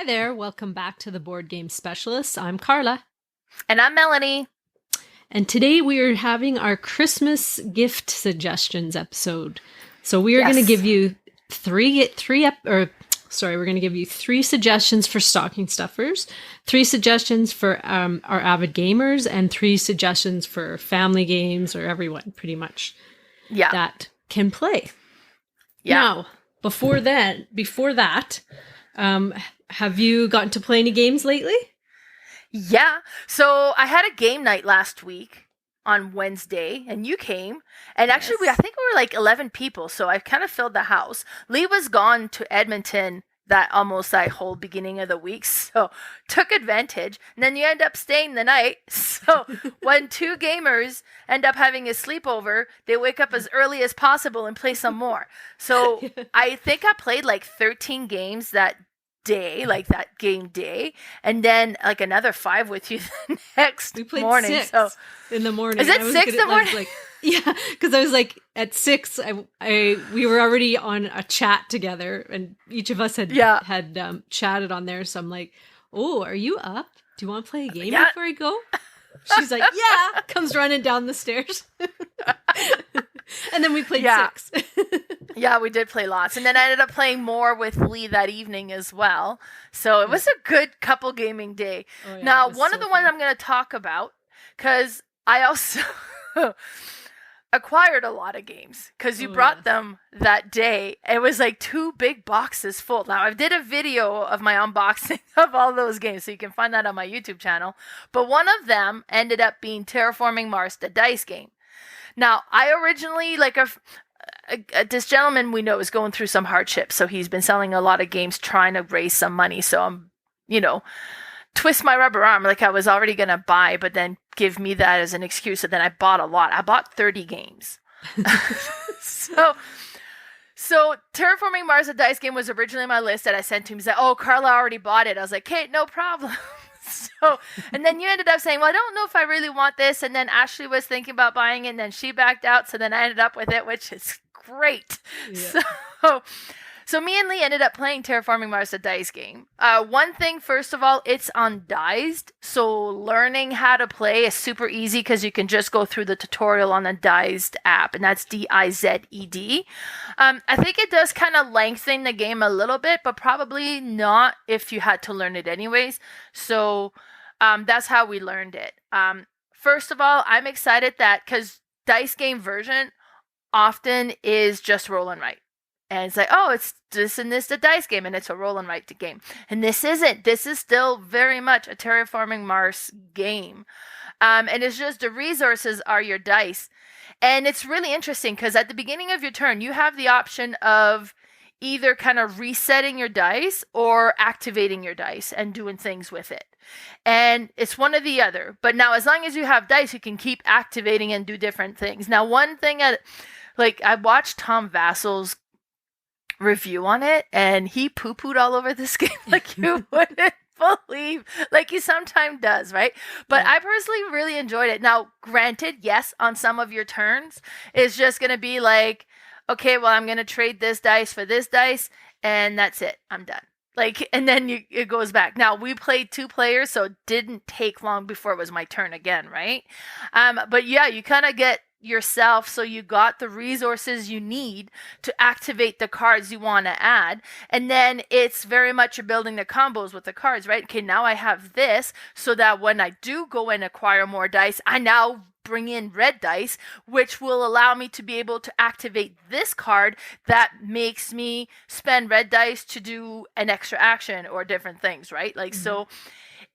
Hi there, welcome back to the Board Game Specialist. I'm Carla. And I'm Melanie. And today we are having our Christmas gift suggestions episode. So we are going to give you three suggestions for stocking stuffers, 3 suggestions for our avid gamers, and 3 suggestions for family games or everyone pretty much that can play. Yeah. Now, before that, have you gotten to play any games lately? Yeah. So I had a game night last week on Wednesday, and you came. And actually, I think we were like 11 people, so I kind of filled the house. Lee was gone to Edmonton that whole beginning of the week, so took advantage. And then you end up staying the night. So when 2 gamers end up having a sleepover, they wake up as early as possible and play some more. So I think I played like 13 games that day, like that game day, and then like another 5 with you the next we played morning. 6 so in the morning. Is it 6 in the morning? Yeah, because I was like at 6, we were already on a chat together, and each of us had chatted on there. So I'm like, "Oh, are you up? Do you want to play a game before I go?" She's like, "Yeah," comes running down the stairs. And then we played 6. Yeah, we did play lots. And then I ended up playing more with Lee that evening as well. So it was a good couple gaming day. Oh, yeah, now, one of the ones I'm going to talk about, because I also acquired a lot of games, because you brought them that day. It was like 2 big boxes full. Now, I did a video of my unboxing of all those games, so you can find that on my YouTube channel. But one of them ended up being Terraforming Mars the Dice game. Now, I originally, this gentleman we know is going through some hardship, so he's been selling a lot of games trying to raise some money. So I'm, twist my rubber arm like I was already going to buy, but then give me that as an excuse. And then I bought a lot. I bought 30 games. So Terraforming Mars the Dice game was originally on my list that I sent to him. He said, "Oh, Carla already bought it." I was like, "Okay, no problem." And then you ended up saying, "Well, I don't know if I really want this." And then Ashley was thinking about buying it, and then she backed out. So then I ended up with it, which is great. Yeah. So me and Lee ended up playing Terraforming Mars the Dice game. One thing, first of all, it's undiced. So learning how to play is super easy because you can just go through the tutorial on the Diced app, and that's Dized. I think it does kind of lengthen the game a little bit, but probably not if you had to learn it anyways. So that's how we learned it. First of all, I'm excited that because dice game version often is just roll and write. And it's like, oh, it's this and this the dice game, and it's a roll and write game. And this isn't. This is still very much a Terraforming Mars game. And it's just the resources are your dice. And it's really interesting because at the beginning of your turn, you have the option of either kind of resetting your dice or activating your dice and doing things with it. And it's one or the other. But now, as long as you have dice, you can keep activating and do different things. Now, one thing, I watched Tom Vassel's review on it, and he poo-pooed all over this game like you wouldn't believe, like he sometimes does, right? But I personally really enjoyed it. Now, granted, yes, on some of your turns, it's just going to be like, okay, well, I'm going to trade this dice for this dice, and that's it. I'm done. And then it goes back. Now, we played 2 players, so it didn't take long before it was my turn again, right? But yeah, you kind of get yourself, so you got the resources you need to activate the cards you want to add, and then it's very much you're building the combos with the cards, right? Okay, now I have this, so that when I do go and acquire more dice, I now bring in red dice, which will allow me to be able to activate this card that makes me spend red dice to do an extra action or different things, right? So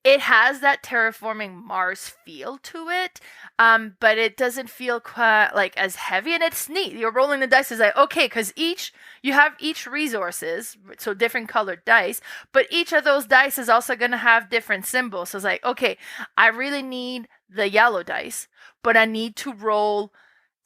it has that Terraforming Mars feel to it, but it doesn't feel quite as heavy, and it's neat. You're rolling the dice is like, okay, because you have each resources, so different colored dice, but each of those dice is also going to have different symbols. So it's like, okay, I really need the yellow dice, but I need to roll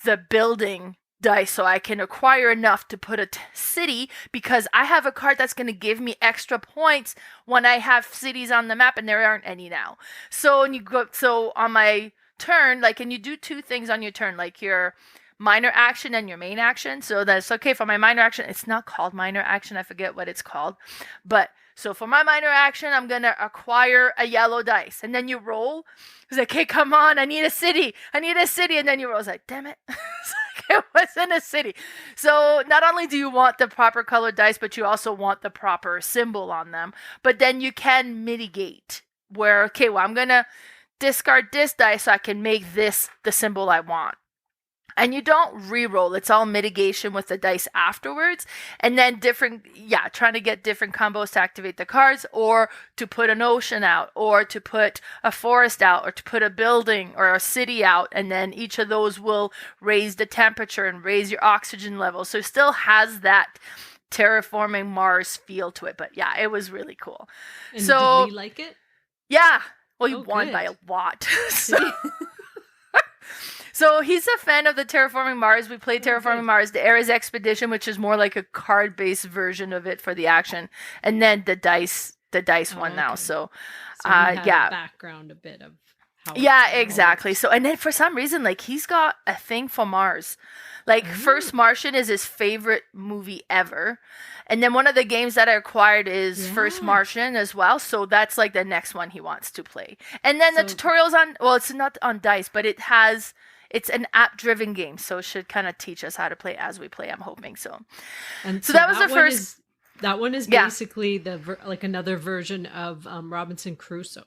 the building dice so I can acquire enough to put a city, because I have a card that's going to give me extra points when I have cities on the map, and there aren't any now. So on my turn, and you do 2 things on your turn, your minor action and your main action. So that's okay for my minor action. It's not called minor action. I forget what it's called. But So for my minor action, I'm going to acquire a yellow dice. And then you roll. It's like, hey, come on, I need a city. And then you roll. It's like, damn it. It wasn't a city. So not only do you want the proper colored dice, but you also want the proper symbol on them. But then you can mitigate where, okay, well, I'm going to discard this dice so I can make this the symbol I want. And you don't re-roll. It's all mitigation with the dice afterwards. And then trying to get different combos to activate the cards, or to put an ocean out, or to put a forest out, or to put a building or a city out. And then each of those will raise the temperature and raise your oxygen level. So it still has that Terraforming Mars feel to it. But yeah, it was really cool. And did we like it? Yeah. Well, you won by a lot. So he's a fan of the Terraforming Mars. We played Terraforming Mars, the Ares Expedition, which is more like a card-based version of it for the action, and then the dice one now. So background a bit of how. Yeah, exactly. So, and then for some reason, like, he's got a thing for Mars. Like, First Martian is his favorite movie ever. And then one of the games that I acquired is First Martian as well. So that's like the next one he wants to play. And then the tutorials it's not on dice, but it's an app-driven game. So it should kind of teach us how to play as we play, I'm hoping. So that was the first. That one is basically another version of Robinson Crusoe.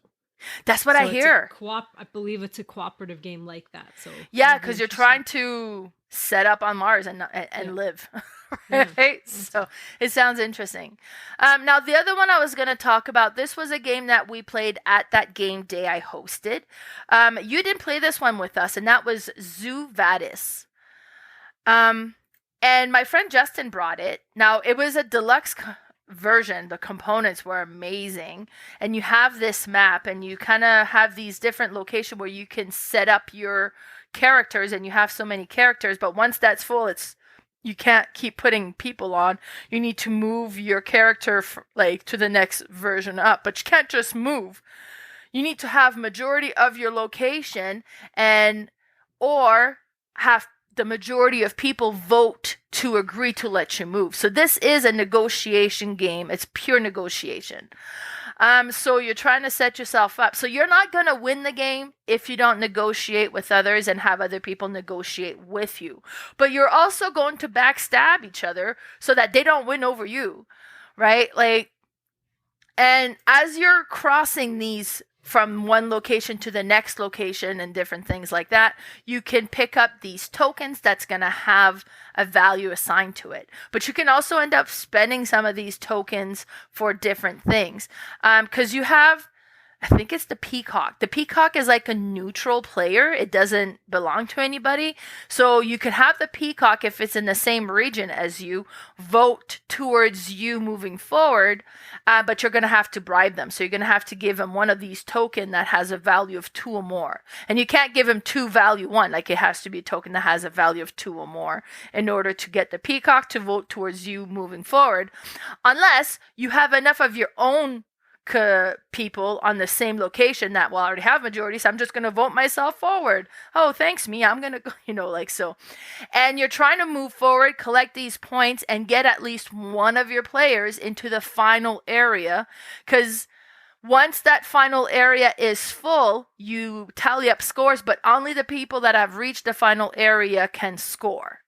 That's what I hear. I believe it's a cooperative game like that. So yeah, because you're trying to set up on Mars and live. Right? Yeah. So it sounds interesting. Now, the other one I was going to talk about, this was a game that we played at that game day I hosted. You didn't play this one with us, and that was Zoo Vadis. And my friend Justin brought it. Now, it was a deluxe version. The components were amazing. And you have this map, and you kind of have these different locations where you can set up your characters, and you have so many characters. But once that's full, you can't keep putting people on. You need to move your character to the next version up, but you can't just move. You need to have majority of your location or have the majority of people vote to agree to let you move. So this is a negotiation game. It's pure negotiation. So you're trying to set yourself up. So you're not going to win the game if you don't negotiate with others and have other people negotiate with you. But you're also going to backstab each other so that they don't win over you, right? And as you're crossing these from one location to the next location and different things like that, you can pick up these tokens that's going to have a value assigned to it. But you can also end up spending some of these tokens for different things. Because you have, I think it's the peacock. The peacock is like a neutral player. It doesn't belong to anybody. So you could have the peacock, if it's in the same region as you, vote towards you moving forward, but you're going to have to bribe them. So you're going to have to give them one of these tokens that has a value of 2 or more. And you can't give them 2 value 1. Like, it has to be a token that has a value of 2 or more in order to get the peacock to vote towards you moving forward. Unless you have enough of your own people on the same location that, well, I already have majority, so I'm just going to vote myself forward. Oh, thanks me. I'm going to go, so. And you're trying to move forward, collect these points, and get at least one of your players into the final area. Because once that final area is full, you tally up scores, but only the people that have reached the final area can score.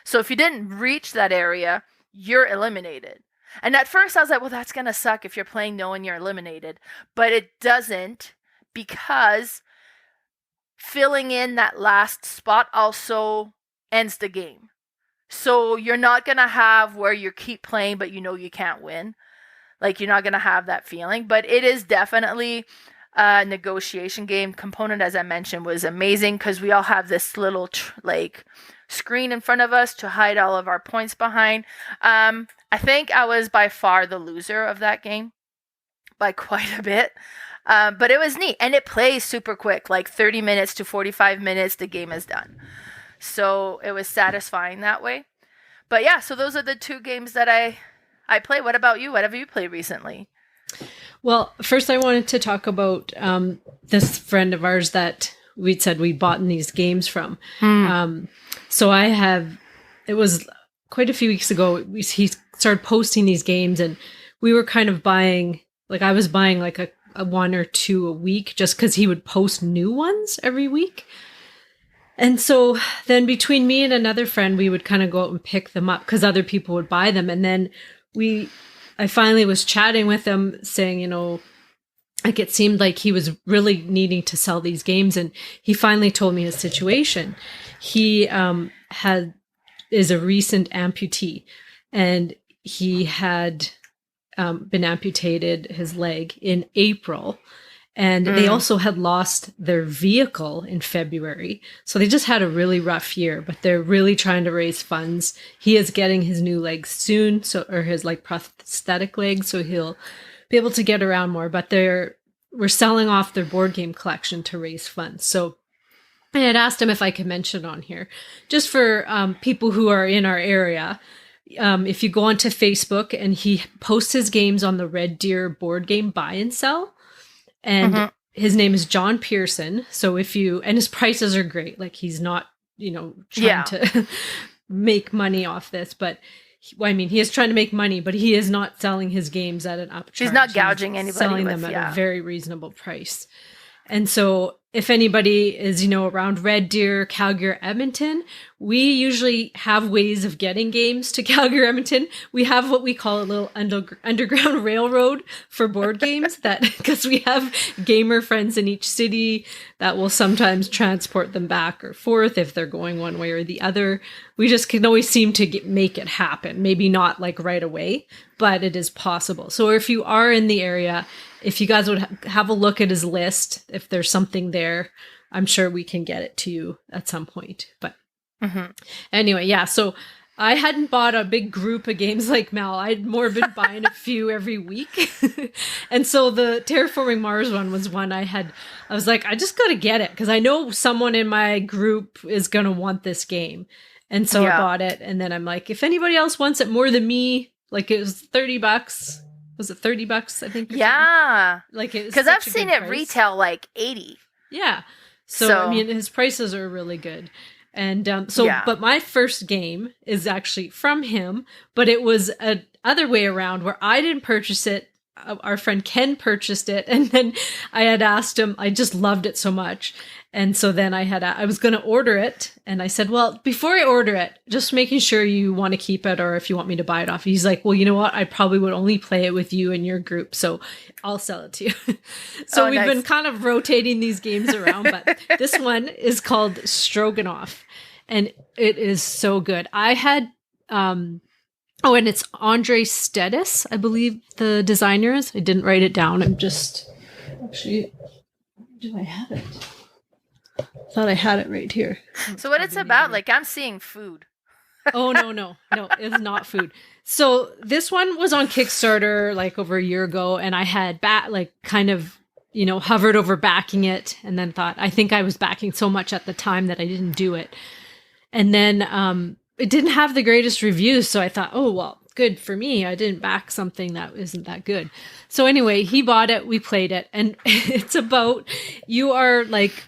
So if you didn't reach that area, you're eliminated. And at first I was like, well, that's going to suck if you're playing knowing you're eliminated. But it doesn't, because filling in that last spot also ends the game. So you're not going to have where you keep playing, but you can't win. Like, you're not going to have that feeling. But it is definitely a negotiation game. Component, as I mentioned, was amazing because we all have this little screen in front of us to hide all of our points behind. I think I was by far the loser of that game by quite a bit. But it was neat. And it plays super quick, like 30 minutes to 45 minutes, the game is done. So it was satisfying that way. But yeah, so those are the 2 games that I play. What about you? What have you played recently? Well, first I wanted to talk about this friend of ours that we'd said we bought in these games from. So it was quite a few weeks ago, he started posting these games, and we were kind of buying like I was buying like a one or two a week just because he would post new ones every week. And so then between me and another friend, we would kind of go out and pick them up because other people would buy them. And then I finally was chatting with him saying, you know, like it seemed like he was really needing to sell these games. And he finally told me his situation. He is a recent amputee, and he had been amputated his leg in April. And they also had lost their vehicle in February. So they just had a really rough year, but they're really trying to raise funds. He is getting his new leg soon, or his like prosthetic leg, so he'll be able to get around more. But we're selling off their board game collection to raise funds. So I had asked him if I could mention on here, just for people who are in our area. If you go onto Facebook, and he posts his games on the Red Deer board game buy and sell. And his name is John Pearson. So and his prices are great. Like he's not, you know, trying to make money off this, but he is trying to make money, but he is not selling his games at an upcharge. He's not gouging anybody. Selling them at a very reasonable price. And so if anybody is, you know, around Red Deer, Calgary, Edmonton, we usually have ways of getting games to Calgary, Edmonton. We have what we call a little underground railroad for board games, that because we have gamer friends in each city that will sometimes transport them back or forth if they're going one way or the other. We just can always seem to make it happen. Maybe not like right away, but it is possible. So if you are in the area, if you guys would have a look at his list, if there's something there, I'm sure we can get it to you at some point. But anyway, yeah. So I hadn't bought a big group of games like Mal. I'd more been buying a few every week. And so the Terraforming Mars one was one I was like, I just got to get it because I know someone in my group is going to want this game. And so I bought it. And then I'm like, if anybody else wants it more than me, like it was $30. Was it $30? I think. Yeah. Like it was because I've seen it retail like $80. Yeah. So I mean, his prices are really good. And but my first game is actually from him, but it was a other way around where I didn't purchase it. Our friend Ken purchased it, and then I had asked him. I just loved it so much, and so then I was going to order it, and I said, "Well, before I order it, just making sure you want to keep it, or if you want me to buy it off." He's like, "Well, you know what? I probably would only play it with you and your group, so I'll sell it to you." So we've been kind of rotating these games around, but this one is called Stroganof, and it is so good. I had. And it's Andre Stetis, I believe the designer is. I didn't write it down. I'm just... Actually, do I have it? I thought I had it right here. So what it's about, like I'm seeing food. Oh, no, it's not food. So this one was on Kickstarter like over a year ago, and I had kind of, you know, hovered over backing it, and then thought, I think I was backing so much at the time that I didn't do it. And then... it didn't have the greatest reviews, so I thought, oh, well, good for me. I didn't back something that isn't that good. So anyway, he bought it, we played it, and it's about, you are like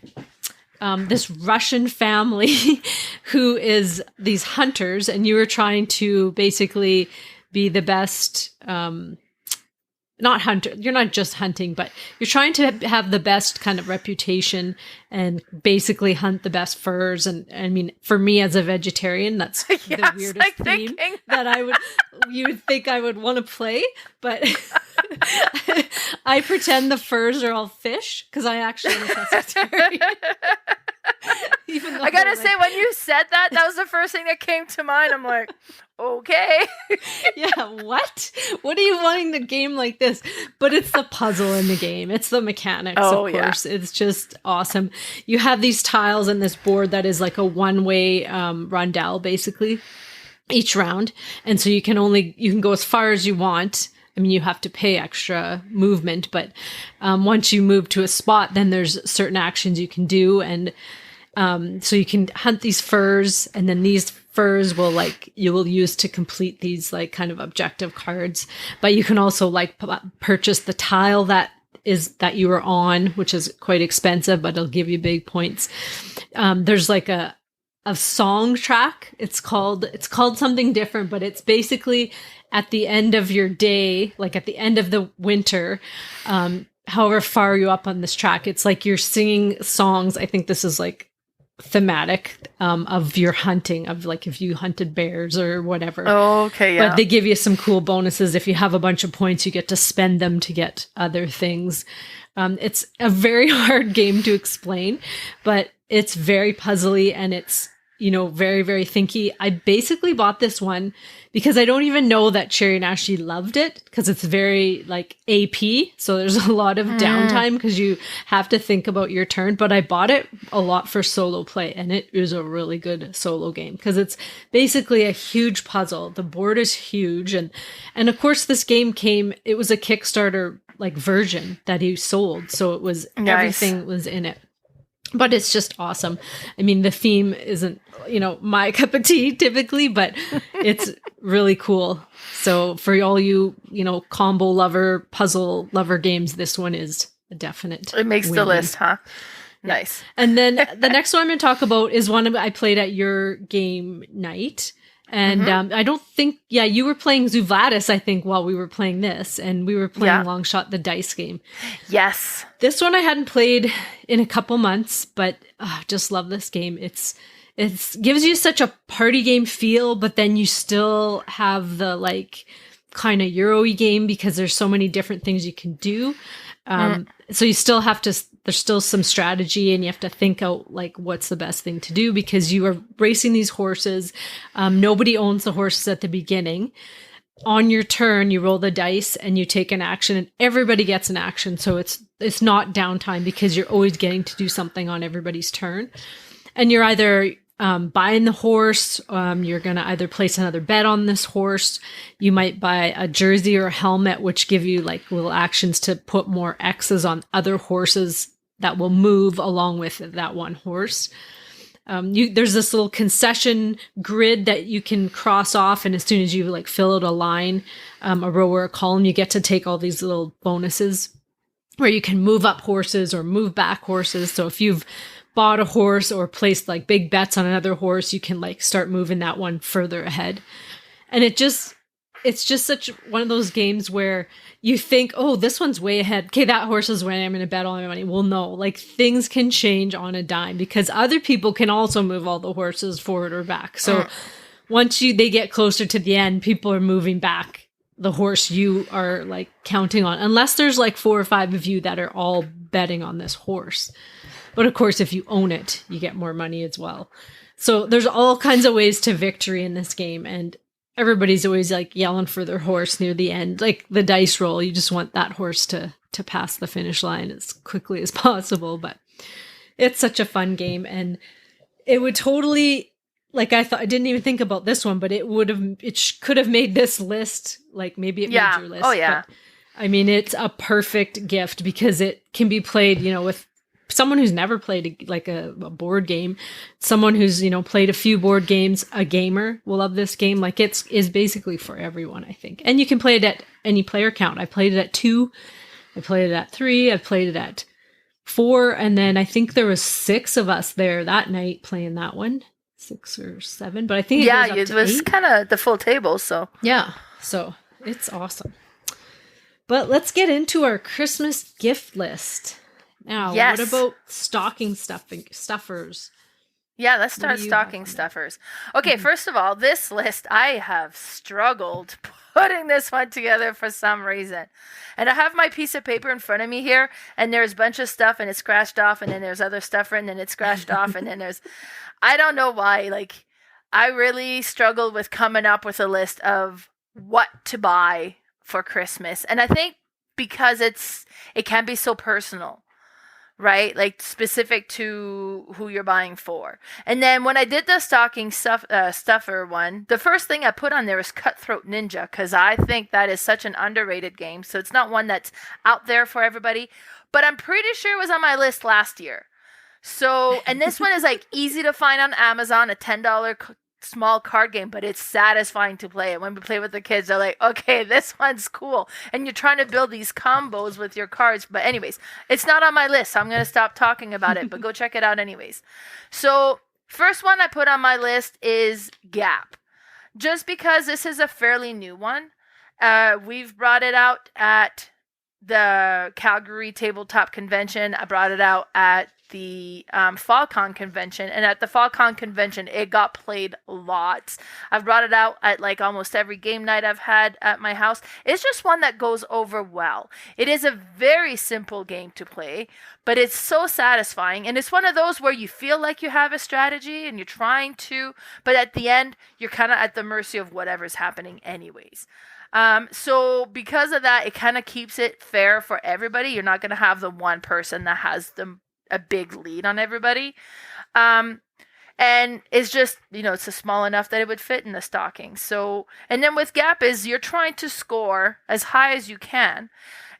this Russian family who is these hunters, and you are trying to basically be the best... not hunter, you're not just hunting, but you're trying to have the best kind of reputation and basically hunt the best furs. And I mean, for me as a vegetarian, that's the weirdest theme that you would think I would want to play. But I pretend the furs are all fish because I actually am a pescatarian. I gotta say, when you said that was the first thing that came to mind. I'm like, okay. Yeah, what are you wanting the game like this? But it's the puzzle in the game. It's the mechanics, of course. Yeah. It's just awesome. You have these tiles and this board that is like a one-way rondel, basically, each round. And so you can go as far as you want. I mean, you have to pay extra movement, but once you move to a spot, then there's certain actions you can do. And so you can hunt these furs, and then these furs you will use to complete these like kind of objective cards. But you can also like purchase the tile that you are on, which is quite expensive, but it'll give you big points. There's like a song track. It's called something different, but it's basically at the end of your day, like at the end of the winter, however far you up on this track, it's like you're singing songs. I think this is like thematic of your hunting, of like if you hunted bears or whatever. Oh, okay, yeah. But they give you some cool bonuses. If you have a bunch of points, you get to spend them to get other things. It's a very hard game to explain, but it's very puzzly and it's, very, very thinky. I basically bought this one because I don't even know that Cherry and Ashley loved it because it's very like AP. So there's a lot of downtime because you have to think about your turn. But I bought it a lot for solo play, and it is a really good solo game because it's basically a huge puzzle. The board is huge. And of course, this game it was a Kickstarter like version that he sold. So it was, everything was in it. But it's just awesome. I mean, the theme isn't, my cup of tea typically, but it's really cool. So for all you, combo lover, puzzle lover games, this one is a definite. It makes the list, huh? Nice. And then the next one I'm going to talk about is one I played at your game night. And I don't think, you were playing Vadis, I think, while we were playing this. And we were playing Long Shot, the dice game. Yes. This one I hadn't played in a couple months, but just love this game. It gives you such a party game feel, but then you still have the like kind of Euro-y game because there's so many different things you can do. So you still have to, there's still some strategy and you have to think out like what's the best thing to do because you are racing these horses. Nobody owns the horses at the beginning. On your turn, you roll the dice and you take an action and everybody gets an action. So it's not downtime because you're always getting to do something on everybody's turn. And you're either buying the horse, you're going to either place another bet on this horse. You might buy a jersey or a helmet, which give you like little actions to put more X's on other horses that will move along with that one horse. There's this little concession grid that you can cross off. And as soon as you like fill out a line, a row or a column, you get to take all these little bonuses where you can move up horses or move back horses. So if you've bought a horse or placed like big bets on another horse, you can like start moving that one further ahead. And it's just such one of those games where you think, oh, this one's way ahead. Okay, that horse is winning. I'm going to bet all my money. Well, no, like things can change on a dime because other people can also move all the horses forward or back. So once they get closer to the end, people are moving back the horse you are like counting on, unless there's like 4 or 5 of you that are all betting on this horse. But of course, if you own it, you get more money as well. So there's all kinds of ways to victory in this game. And everybody's always like yelling for their horse near the end. Like the dice roll, you just want that horse to pass the finish line as quickly as possible. But it's such a fun game. And it would totally, like I didn't even think about this one, but it could have made this list. Like maybe it made your list. Oh, yeah. But, I mean, it's a perfect gift because it can be played, with someone who's never played like a board game, someone who's, played a few board games, a gamer will love this game. Like is basically for everyone, I think. And you can play it at any player count. I played it at 2. I played it at 3. I played it at 4. And then I think there was 6 of us there that night playing that one. 6 or 7, but I think it was kind of the full table. So yeah, so it's awesome. But let's get into our Christmas gift list. Now, what about stocking stuffers? Yeah, let's start stocking stuffers. Okay, first of all, this list, I have struggled putting this one together for some reason. And I have my piece of paper in front of me here, and there's a bunch of stuff, and it's scratched off, and then there's other stuff, and then it's scratched off, and then there's... I don't know why. Like, I really struggled with coming up with a list of what to buy for Christmas. And I think because it can be so personal. Right? Like specific to who you're buying for. And then when I did the stocking stuffer one, the first thing I put on there was Cutthroat Ninja because I think that is such an underrated game. So it's not one that's out there for everybody. But I'm pretty sure it was on my list last year. So, and this one is like easy to find on Amazon, a $10 small card game, but it's satisfying to play. And when we play with the kids, they're like, okay, this one's cool. And you're trying to build these combos with your cards. But anyways, it's not on my list, so I'm going to stop talking about it, but go check it out anyways. So first one I put on my list is Gap. Just because this is a fairly new one. We've brought it out at the Calgary Tabletop Convention. I brought it out at the FalCon convention, and at the FalCon convention it got played lots. I've brought it out at like almost every game night I've had at my house. It's just one that goes over well. It is a very simple game to play, but it's so satisfying, and it's one of those where you feel like you have a strategy and you're trying to, but at the end you're kind of at the mercy of whatever's happening anyways. So because of that, it kind of keeps it fair for everybody. You're not going to have the one person that has a big lead on everybody. And it's just, it's small enough that it would fit in the stocking. So, and then with Gap is you're trying to score as high as you can,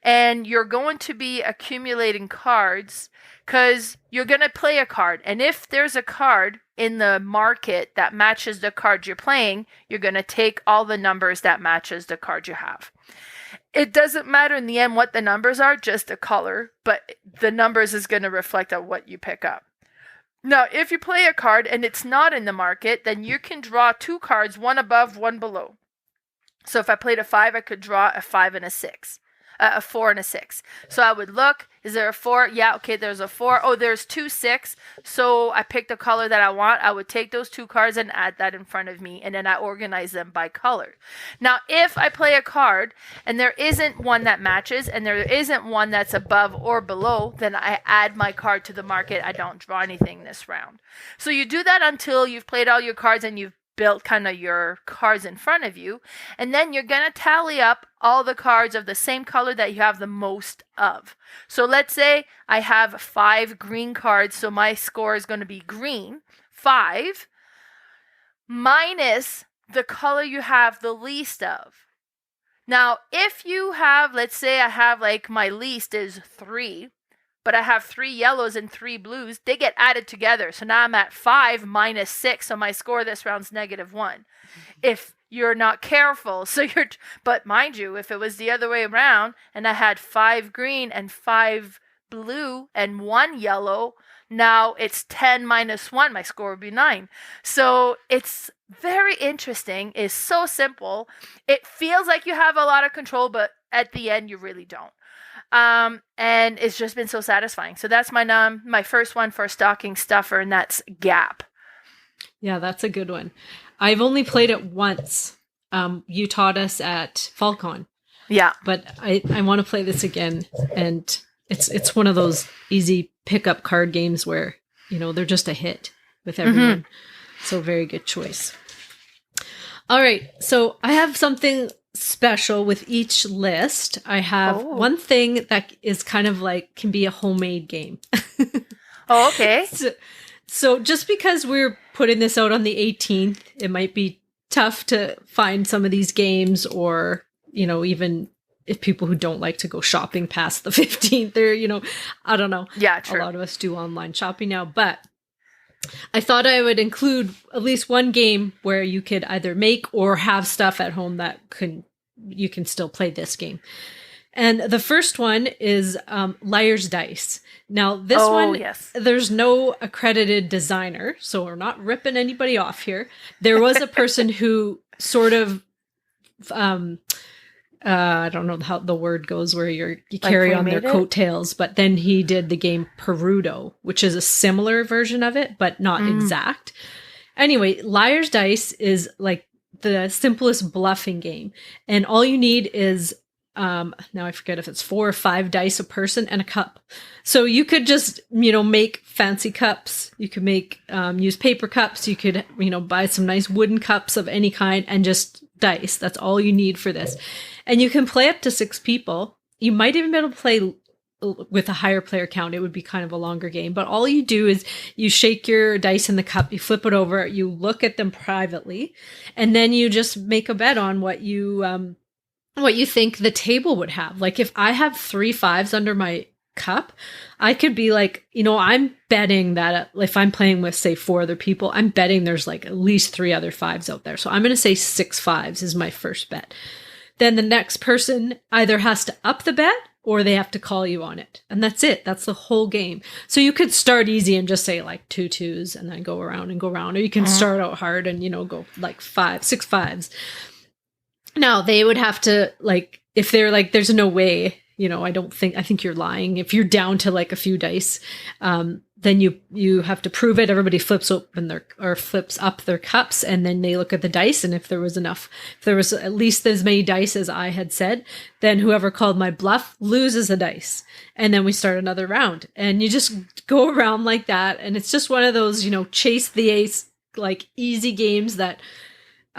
and you're going to be accumulating cards because you're going to play a card. And if there's a card in the market that matches the card you're playing, you're going to take all the numbers that matches the card you have. It doesn't matter in the end what the numbers are, just the color, but the numbers is going to reflect on what you pick up. Now, if you play a card and it's not in the market, then you can draw 2 cards, one above, one below. So if I played a 5, I could draw a 5 and a 6. A 4 and a 6. So I would look, is there a 4? Yeah, okay, there's a 4. Oh, there's 2 6. So I picked the color that I want. I would take those 2 cards and add that in front of me, and then I organize them by color. Now, if I play a card and there isn't one that matches and there isn't one that's above or below, then I add my card to the market. I don't draw anything this round. So you do that until you've played all your cards and you've built kind of your cards in front of you, and then you're going to tally up all the cards of the same color that you have the most of. So let's say I have 5 green cards, so my score is going to be green, 5, minus the color you have the least of. Now, if you have, let's say I have like my least is 3, but I have 3 yellows and 3 blues, they get added together. So now I'm at 5 minus 6, so my score this round's -1. If you're not careful, but mind you, if it was the other way around and I had 5 green and 5 blue and 1 yellow, now it's 10 minus 1, my score would be 9. So it's very interesting. It's so simple. It feels like you have a lot of control, but at the end you really don't. And it's just been so satisfying. So that's my first one for a stocking stuffer, and that's Gap. Yeah, that's a good one. I've only played it once. You taught us at FalCon. Yeah. But I want to play this again, and it's one of those easy pickup card games where, they're just a hit with everyone. Mm-hmm. So very good choice. All right. So I have something special with each list. I have one thing that is kind of like can be a homemade game. Oh, okay. So just because we're putting this out on the 18th, it might be tough to find some of these games, or even if people who don't like to go shopping past the 15th, or I don't know. Yeah, true. A lot of us do online shopping now, but I thought I would include at least one game where you could either make or have stuff at home that you can still play this game. And the first one is Liar's Dice. Now, this one, yes. There's no accredited designer, so we're not ripping anybody off here. There was a person who sort of, I don't know how the word goes, where you carry on their coattails, but then he did the game Perudo, which is a similar version of it, but not exact. Anyway, Liar's Dice is like the simplest bluffing game, and all you need is now I forget if it's 4 or 5 dice a person and a cup. So you could just make fancy cups. You could make use paper cups. You could buy some nice wooden cups of any kind and just dice. That's all you need for this, and you can play up to 6 people. You might even be able to play with a higher player count. It would be kind of a longer game, but all you do is you shake your dice in the cup, you flip it over, you look at them privately, and then you just make a bet on what you think the table would have. Like if I have 3 5s under my cup, I could be like, I'm betting that if I'm playing with, say, 4 other people, I'm betting there's like at least 3 other 5s out there. So I'm going to say 6 5s is my first bet. Then the next person either has to up the bet or they have to call you on it. And that's it. That's the whole game. So you could start easy and just say like 2 2s and then go around and go around. Or you can start out hard and, go like 6 5s. Now they would have to like, if they're like, there's no way, I think you're lying. If you're down to like a few dice, then you have to prove it. Everybody flips up their cups, and then they look at the dice. And if there was at least as many dice as I had said, then whoever called my bluff loses a dice. And then we start another round, and you just go around like that. And it's just one of those, chase the ace, like easy games that,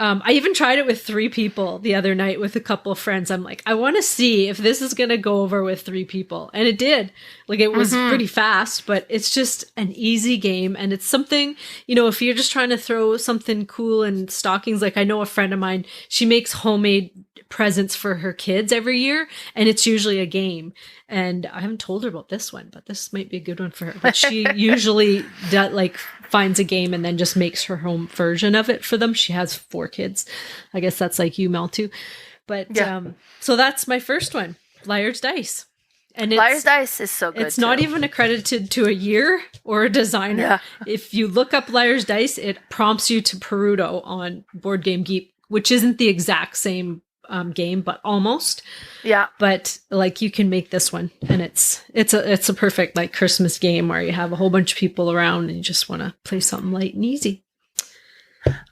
I even tried it with 3 people the other night with a couple of friends. I'm like, I want to see if this is going to go over with 3 people. And it did. Like, it was pretty fast, but it's just an easy game. And it's something, if you're just trying to throw something cool in stockings, like I know a friend of mine, she makes homemade presents for her kids every year, and it's usually a game. And I haven't told her about this one, but this might be a good one for her. But she usually finds a game and then just makes her home version of it for them. She has 4 kids. I guess that's like you, Mel, too. But so that's my first one, Liar's Dice. And Liar's Dice is so good. It's not even accredited to a year or a designer. Yeah. If you look up Liar's Dice, it prompts you to Perudo on Board Game Geek, which isn't the exact same game, but almost. Yeah. But like you can make this one, and it's a perfect like Christmas game where you have a whole bunch of people around and you just want to play something light and easy.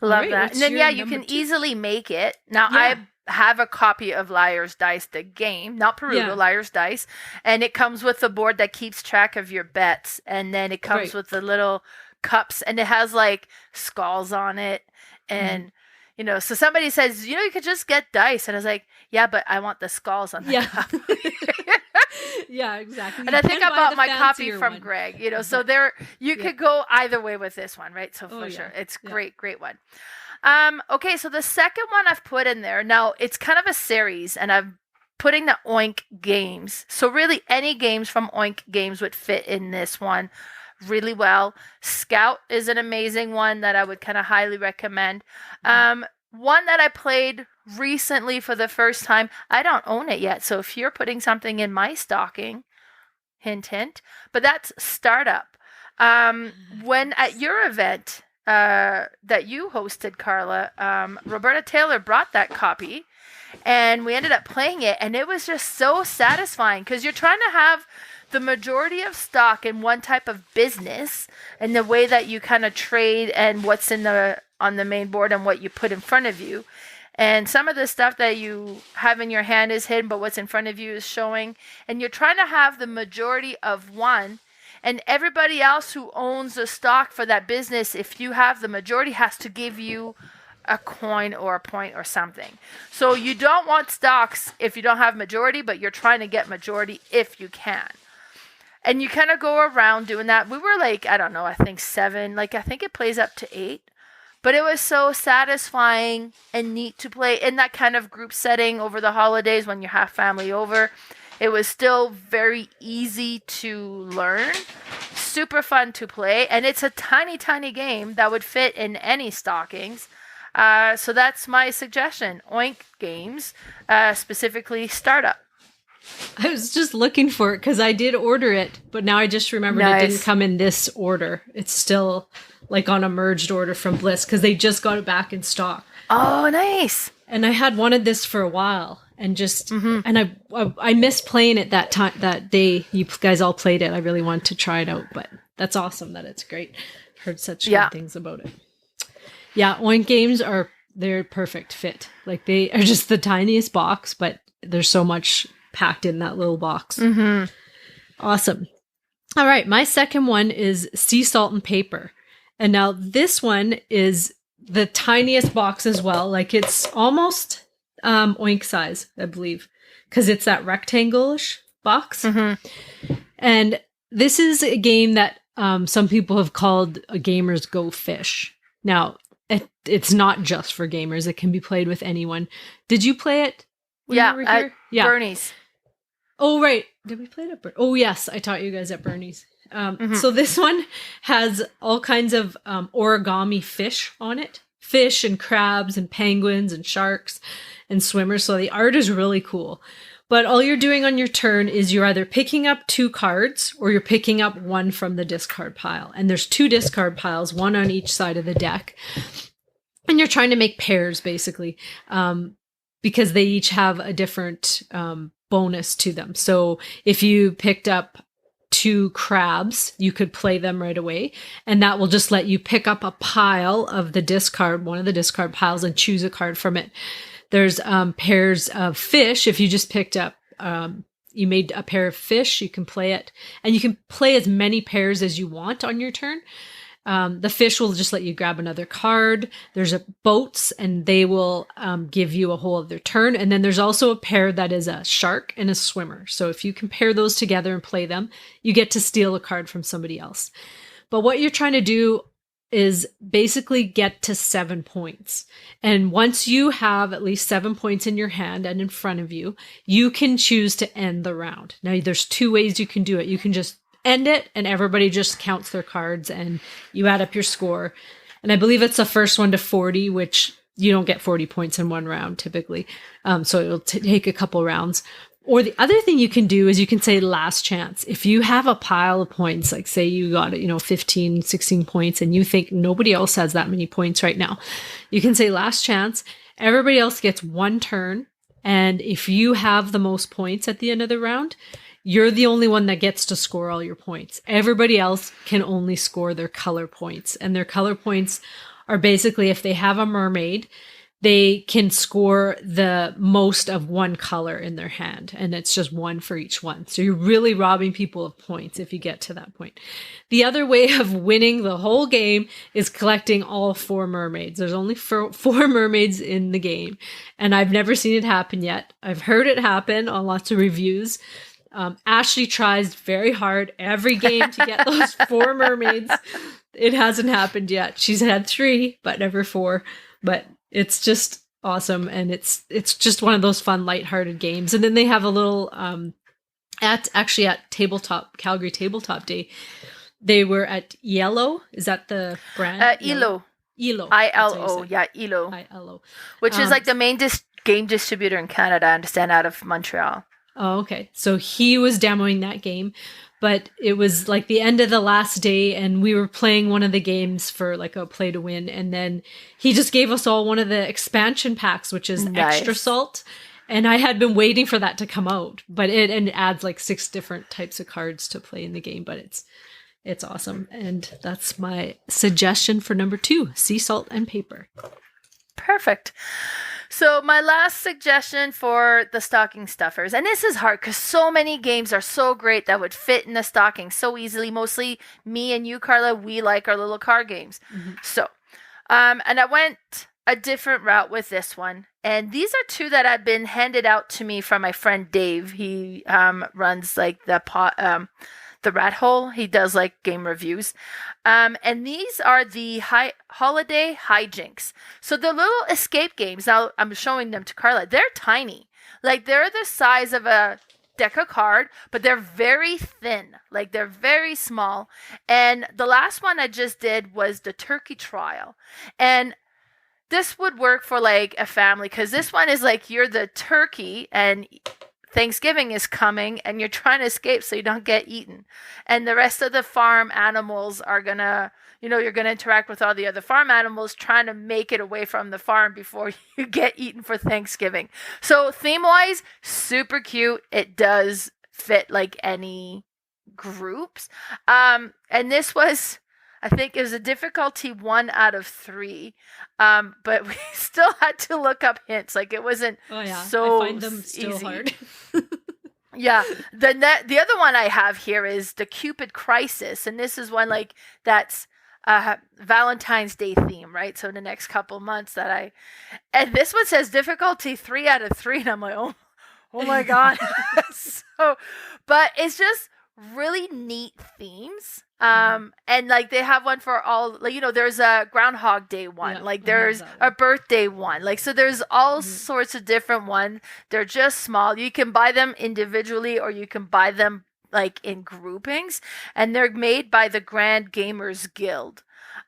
Love that. And then you can easily make it. Now I have a copy of Liar's Dice, the game, not Perudo, Liar's Dice, and it comes with a board that keeps track of your bets, and then it comes with the little cups, and it has like skulls on it, and so somebody says, you could just get dice. And I was like, yeah, but I want the skulls on the cup. Yeah, exactly. And I think I bought my copy from Greg, so you could go either way with this one, right? So for sure, it's great one. Okay, so the second one I've put in there, now it's kind of a series, and I'm putting the Oink Games. So really any games from Oink Games would fit in this one really well. Scout is an amazing one that I would kind of highly recommend. One that I played recently for the first time, I don't own it yet, so if you're putting something in my stocking, hint hint, but that's Startup. When at your event that you hosted, Carla, Roberta Taylor brought that copy, and we ended up playing it, and it was just so satisfying because you're trying to have the majority of stock in one type of business, and the way that you kind of trade and what's on the main board and what you put in front of you. And some of the stuff that you have in your hand is hidden, but what's in front of you is showing. And you're trying to have the majority of one, and everybody else who owns the stock for that business, if you have the majority, has to give you a coin or a point or something. So you don't want stocks if you don't have majority, but you're trying to get majority if you can. And you kind of go around doing that. We were like, I don't know, I think 7. I think it plays up to 8. But it was so satisfying and neat to play in that kind of group setting over the holidays when you have family over. It was still very easy to learn, super fun to play, and it's a tiny, tiny game that would fit in any stockings. So that's my suggestion. Oink Games, specifically Startup. I was just looking for it because I did order it, but now I just remembered it didn't come in this order. It's still like on a merged order from Bliss because they just got it back in stock. Oh, nice. And I had wanted this for a while, and just and I missed playing it that day you guys all played it. I really wanted to try it out, but that's awesome that it's great. Heard such good things about it. Yeah, Oink Games they're perfect fit. Like they are just the tiniest box, but there's so much packed in that little box. Awesome. All right, my second one is Sea Salt and Paper. And now this one is the tiniest box as well. Like it's almost Oink size, I believe, because it's that rectangle-ish box. And this is a game that some people have called a Gamers Go Fish. Now, it's not just for gamers. It can be played with anyone. Did you play it when you were here? Bernie's. Oh, right. Did we play it at Bernie's? Oh, yes. I taught you guys at Bernie's. So this one has all kinds of origami fish on it. Fish and crabs and penguins and sharks and swimmers. So the art is really cool. But all you're doing on your turn is you're either picking up 2 cards or you're picking up 1 from the discard pile. And there's 2 discard piles, 1 on each side of the deck. And you're trying to make pairs, basically. because they each have a different bonus to them. So if you picked up 2 crabs, you could play them right away, and that will just let you pick up a pile of the discard, one of the discard piles, and choose a card from it. There's pairs of fish. If you just picked up, you made a pair of fish, you can play it, and you can play as many pairs as you want on your turn. The fish will just let you grab another card. There's boats, and they will give you a whole other turn. And then there's also a pair that is a shark and a swimmer. So if you can pair those together and play them, you get to steal a card from somebody else. But what you're trying to do is basically get to 7 points. And once you have at least 7 points in your hand and in front of you, you can choose to end the round. Now, there's 2 ways you can do it. You can just end it, and everybody just counts their cards, and you add up your score. And I believe it's the first one to 40, which you don't get 40 points in one round typically. So it'll take a couple rounds. Or the other thing you can do is you can say last chance. If you have a pile of points, like say you got, 15, 16 points, and you think nobody else has that many points right now, you can say last chance. Everybody else gets 1 turn. And if you have the most points at the end of the round, you're the only one that gets to score all your points. Everybody else can only score their color points. And their color points are basically, if they have a mermaid, they can score the most of one color in their hand, and it's just 1 for each one. So you're really robbing people of points if you get to that point. The other way of winning the whole game is collecting all 4 mermaids. There's only 4 mermaids in the game, and I've never seen it happen yet. I've heard it happen on lots of reviews. Ashley tries very hard every game to get those 4 mermaids. It hasn't happened yet. She's had 3, but never 4. But it's just awesome, and it's just one of those fun, lighthearted games. And then they have a little at Calgary Tabletop Day, they were at Yellow. Is that the brand? ELO. ELO. ILO. Yeah, ELO. ILO. Which is like the main game distributor in Canada, I understand, out of Montreal. Oh, okay. So he was demoing that game, but it was like the end of the last day, and we were playing one of the games for like a play to win. And then he just gave us all one of the expansion packs, which is Extra Salt. And I had been waiting for that to come out, but it adds like 6 different types of cards to play in the game, but it's awesome. And that's my suggestion for number 2, sea salt and paper. Perfect. So my last suggestion for the stocking stuffers, and this is hard because so many games are so great that would fit in the stocking so easily. Mostly me and you, Carla, we like our little card games. Mm-hmm. So, and I went a different route with this one. And these are 2 that have been handed out to me from my friend Dave. He runs like the Rat Hole. He does like game reviews. And these are the holiday hijinks. So the little escape games, now I'm showing them to Carla, they're tiny. Like they're the size of a deck of card, but they're very thin. Like they're very small. And the last one I just did was the turkey trial. And this would work for like a family, because this one is like you're the turkey and Thanksgiving is coming and you're trying to escape so you don't get eaten. And the rest of the farm animals are going to, you're going to interact with all the other farm animals trying to make it away from the farm before you get eaten for Thanksgiving. So theme-wise, super cute. It does fit like any groups. And this was, I think it was a difficulty 1 out of 3. But we still had to look up hints. Like it wasn't so I find them still easy. Hard. Yeah. The other one I have here is the Cupid Crisis. And this is one like that's Valentine's Day theme, right? So in the next couple months and this one says difficulty 3 out of 3. And I'm like, oh my God. But it's just really neat themes. And like they have one for all, like, there's a Groundhog Day one, like there's a birthday one, like, so there's all sorts of different ones. They're just small. You can buy them individually or you can buy them like in groupings, and they're made by the Grand Gamers Guild.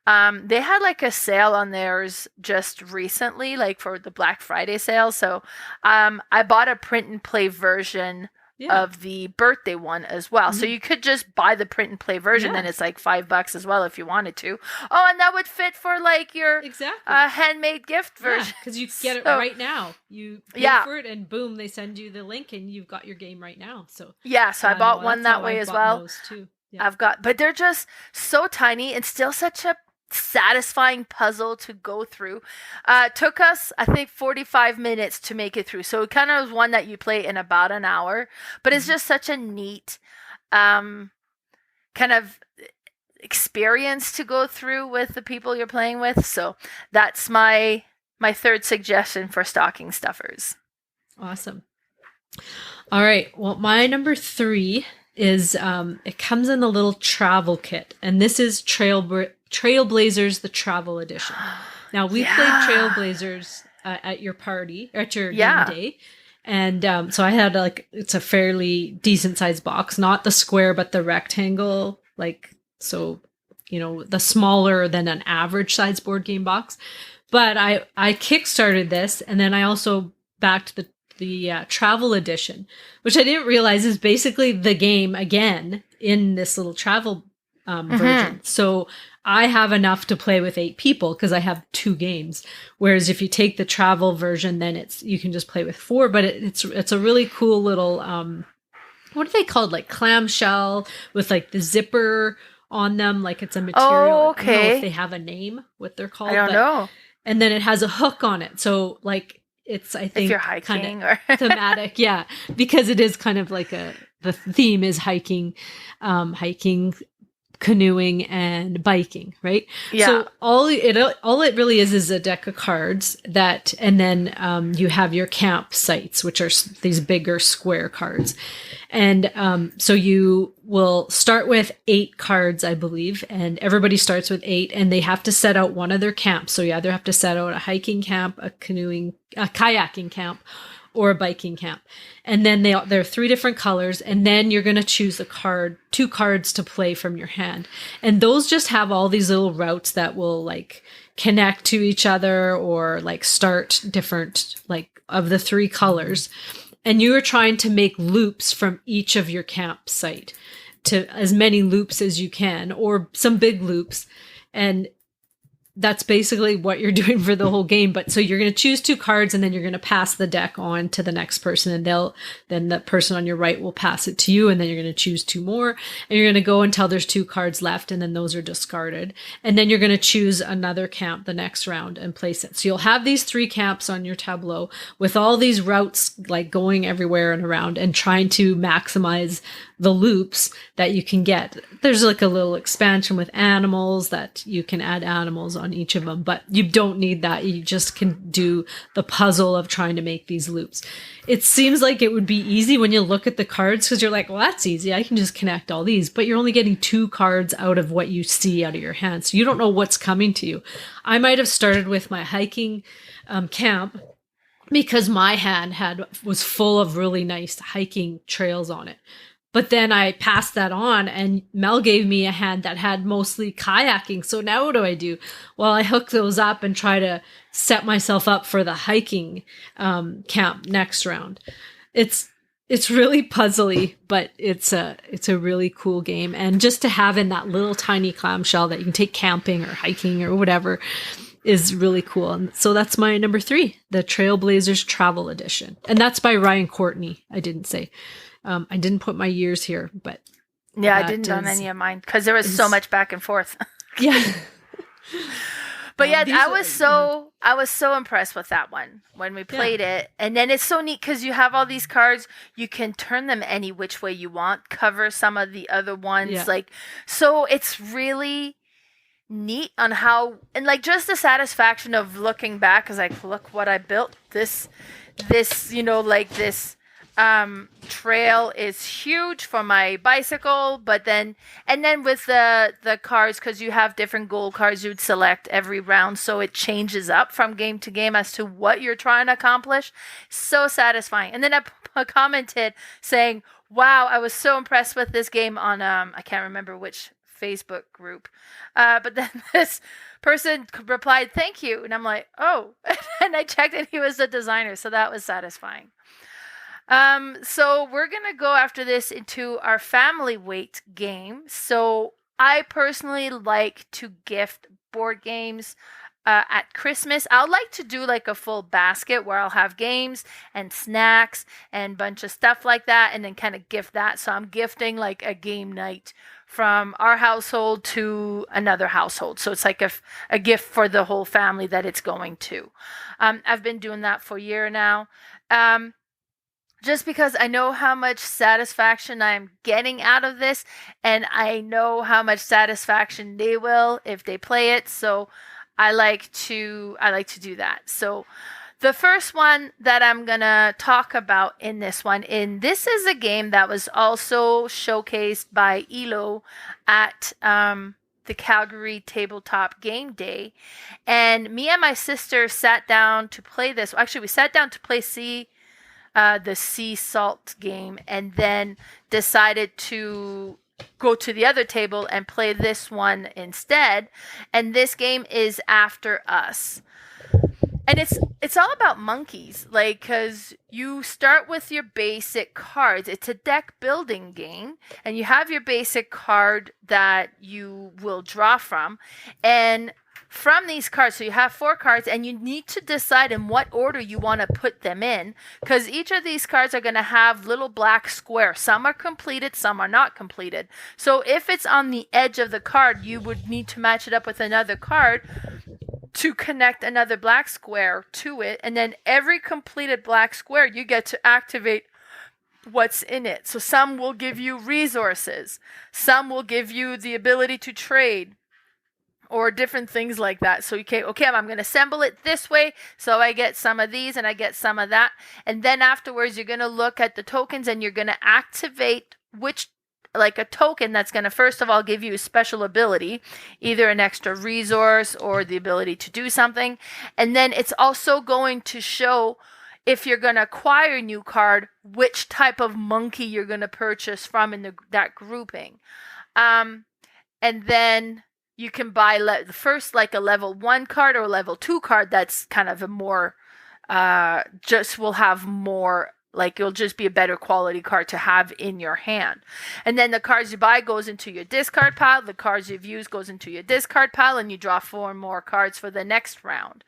They had like a sale on theirs just recently, like for the Black Friday sale. So, I bought a print and play version of the birthday one as well. So you could just buy the print and play version, and it's like $5 as well if you wanted to. Oh, and that would fit for like your handmade gift version. Because you get it right now. You pay for it, and boom, they send you the link, and you've got your game right now. So so I bought one that way as well. Too. Yeah. But they're just so tiny and still such a satisfying puzzle to go through. Took us, I think, 45 minutes to make it through. So it kind of was one that you play in about an hour, but it's just such a neat kind of experience to go through with the people you're playing with. So that's my third suggestion for stocking stuffers. Awesome. All right. Well, my number 3 is it comes in a little travel kit, and this is Trailblazers, the travel edition. Now, we played Trailblazers at your party, at your game day. And so I had it's a fairly decent sized box, not the square, but the rectangle, so, the smaller than an average size board game box. But I kickstarted this, and then I also backed the travel edition, which I didn't realize is basically the game again in this little travel version. So I have enough to play with 8 people because I have 2 games. Whereas if you take the travel version, then you can just play with 4. But it's a really cool little what are they called? Like clamshell with the zipper on them, it's a material. Oh, okay. I don't know if they have a name, what they're called. I don't know. And then it has a hook on it, so it's, I think, if you're hiking kind of thematic, because it is kind of the theme is hiking, canoeing, and biking, right? Yeah. So all it really is a deck of cards and then you have your campsites, which are these bigger square cards. And so you will start with 8 cards, I believe, and everybody starts with 8, and they have to set out one of their camps. So you either have to set out a hiking camp, a kayaking camp, or a biking camp. And then there are 3 different colors, and then you're going to choose 2 cards to play from your hand. And those just have all these little routes that will connect to each other or start different of the 3 colors. And you are trying to make loops from each of your campsite, to as many loops as you can, or some big loops. And that's basically what you're doing for the whole game. But so you're going to choose 2 cards, and then you're going to pass the deck on to the next person, and then the person on your right will pass it to you, and then you're going to choose 2 more, and you're going to go until there's 2 cards left, and then those are discarded. And then you're going to choose another camp the next round and place it. So you'll have these 3 camps on your tableau with all these routes going everywhere and around, and trying to maximize the loops that you can get. There's a little expansion with animals that you can add animals on each of them, but you don't need that. You just can do the puzzle of trying to make these loops. It seems like it would be easy when you look at the cards, because you're well, that's easy. I can just connect all these, but you're only getting 2 cards out of what you see out of your hand. So you don't know what's coming to you. I might have started with my hiking camp because my hand was full of really nice hiking trails on it. But then I passed that on, and Mel gave me a hand that had mostly kayaking. So now what do I do? Well, I hook those up and try to set myself up for the hiking camp next round. It's really puzzly, but it's a really cool game. And just to have in that little tiny clamshell that you can take camping or hiking or whatever is really cool. And so that's my number 3, the Trailblazers Travel Edition. And that's by Ryan Courtney, I didn't say. I didn't put my years here, but I didn't on any of mine because there was so much back and forth. Yeah. But I was so impressed with that one when we played it. And then it's so neat because you have all these cards. You can turn them any which way you want, cover some of the other ones. Yeah. So it's really neat on how, and just the satisfaction of looking back, because look what I built. This trail is huge for my bicycle, and then with the cards, because you have different goal cards you'd select every round, so it changes up from game to game as to what you're trying to accomplish. So satisfying. And then I commented saying, wow, I was so impressed with this game on I can't remember which Facebook group, but then this person replied, thank you, and I'm like, oh. And I checked, and he was the designer, so that was satisfying. So we're gonna go after this into our family weight game. So I personally like to gift board games at Christmas. I would like to do like a full basket where I'll have games and snacks and bunch of stuff like that, and then kind of gift that. So I'm gifting like a game night from our household to another household. So it's like a gift for the whole family that it's going to. I've been doing that for a year now. Just because I know how much satisfaction I'm getting out of this, and I know how much satisfaction they will if they play it. So I like to do that. So the first one that I'm gonna talk about in this is a game that was also showcased by ELO at the Calgary Tabletop Game Day, and me and my sister sat down to play this. Actually, we sat down to play the sea salt game, and then decided to go to the other table and play this one instead. And this game is After Us, and it's all about monkeys, like, because you start with your basic cards. It's a deck building game, and you have your basic card that you will draw from, and from these cards, so you have 4 cards, and you need to decide in what order you want to put them in, because each of these cards are going to have little black squares. Some are completed, some are not completed. So if it's on the edge of the card, you would need to match it up with another card to connect another black square to it, and then every completed black square, you get to activate what's in it. So some will give you resources, some will give you the ability to trade, or different things like that. So okay, I'm going to assemble it this way, so I get some of these and I get some of that. And then afterwards, you're going to look at the tokens, and you're going to activate a token that's going to first of all give you a special ability, either an extra resource or the ability to do something. And then it's also going to show, if you're going to acquire a new card, which type of monkey you're going to purchase from in that grouping. And then you can buy first like a level 1 card or a level 2 card that's kind of a more, will have more, like, it'll just be a better quality card to have in your hand. And then the cards you buy goes into your discard pile. The cards you've used goes into your discard pile, and you draw 4 more cards for the next round.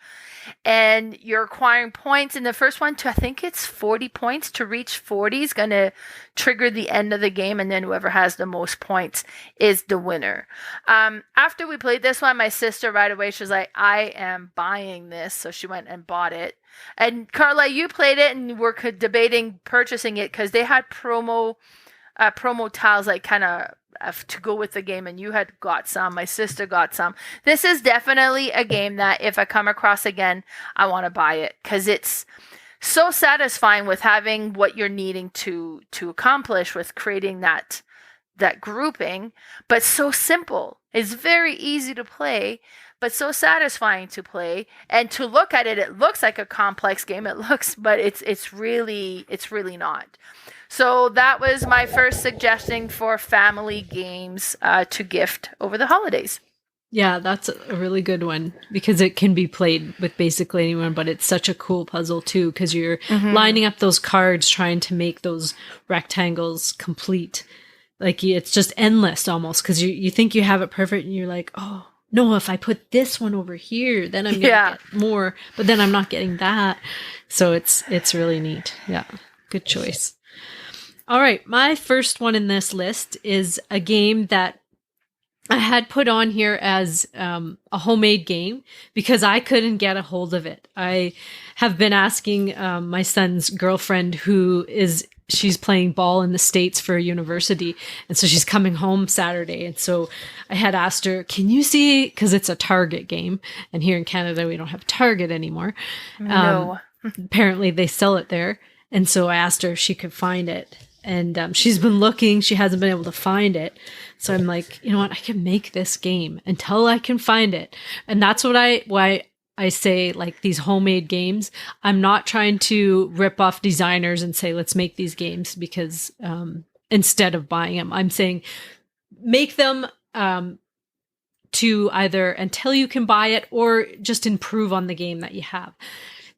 And you're acquiring points in the first one to, I think it's 40 points. To reach 40 is going to trigger the end of the game, and then whoever has the most points is the winner. After we played this one, my sister right away, she was like, I am buying this. So she went and bought it. And Carla, you played it, and we're debating purchasing it because they had promo tiles, like, kind of to go with the game, and you had got some. My sister got some. This is definitely a game that if I come across again, I want to buy it, because it's so satisfying with having what you're needing to accomplish with creating that grouping, but so simple. It's very easy to play, but so satisfying to play, and to look at it. It looks like a complex game. But it's really not. So that was my first suggestion for family games to gift over the holidays. Yeah, that's a really good one, because it can be played with basically anyone, but it's such a cool puzzle too, because you're lining up those cards, trying to make those rectangles complete. Like, it's just endless almost, because you think you have it perfect, and you're like, oh, no, if I put this one over here, then I'm going to get more, but then I'm not getting that. So it's really neat. Yeah, good choice. All right, my first one in this list is a game that I had put on here as a homemade game because I couldn't get a hold of it. I have been asking my son's girlfriend, she's playing ball in the States for a university. And so she's coming home Saturday. And so I had asked her, can you see, because it's a Target game. And here in Canada, we don't have Target anymore. No. Apparently they sell it there. And so I asked her if she could find it. And she's been looking. She hasn't been able to find it. So I'm like, you know what? I can make this game until I can find it. And that's why I say, like, these homemade games. I'm not trying to rip off designers and say, let's make these games, because instead of buying them, I'm saying make them to either until you can buy it or just improve on the game that you have.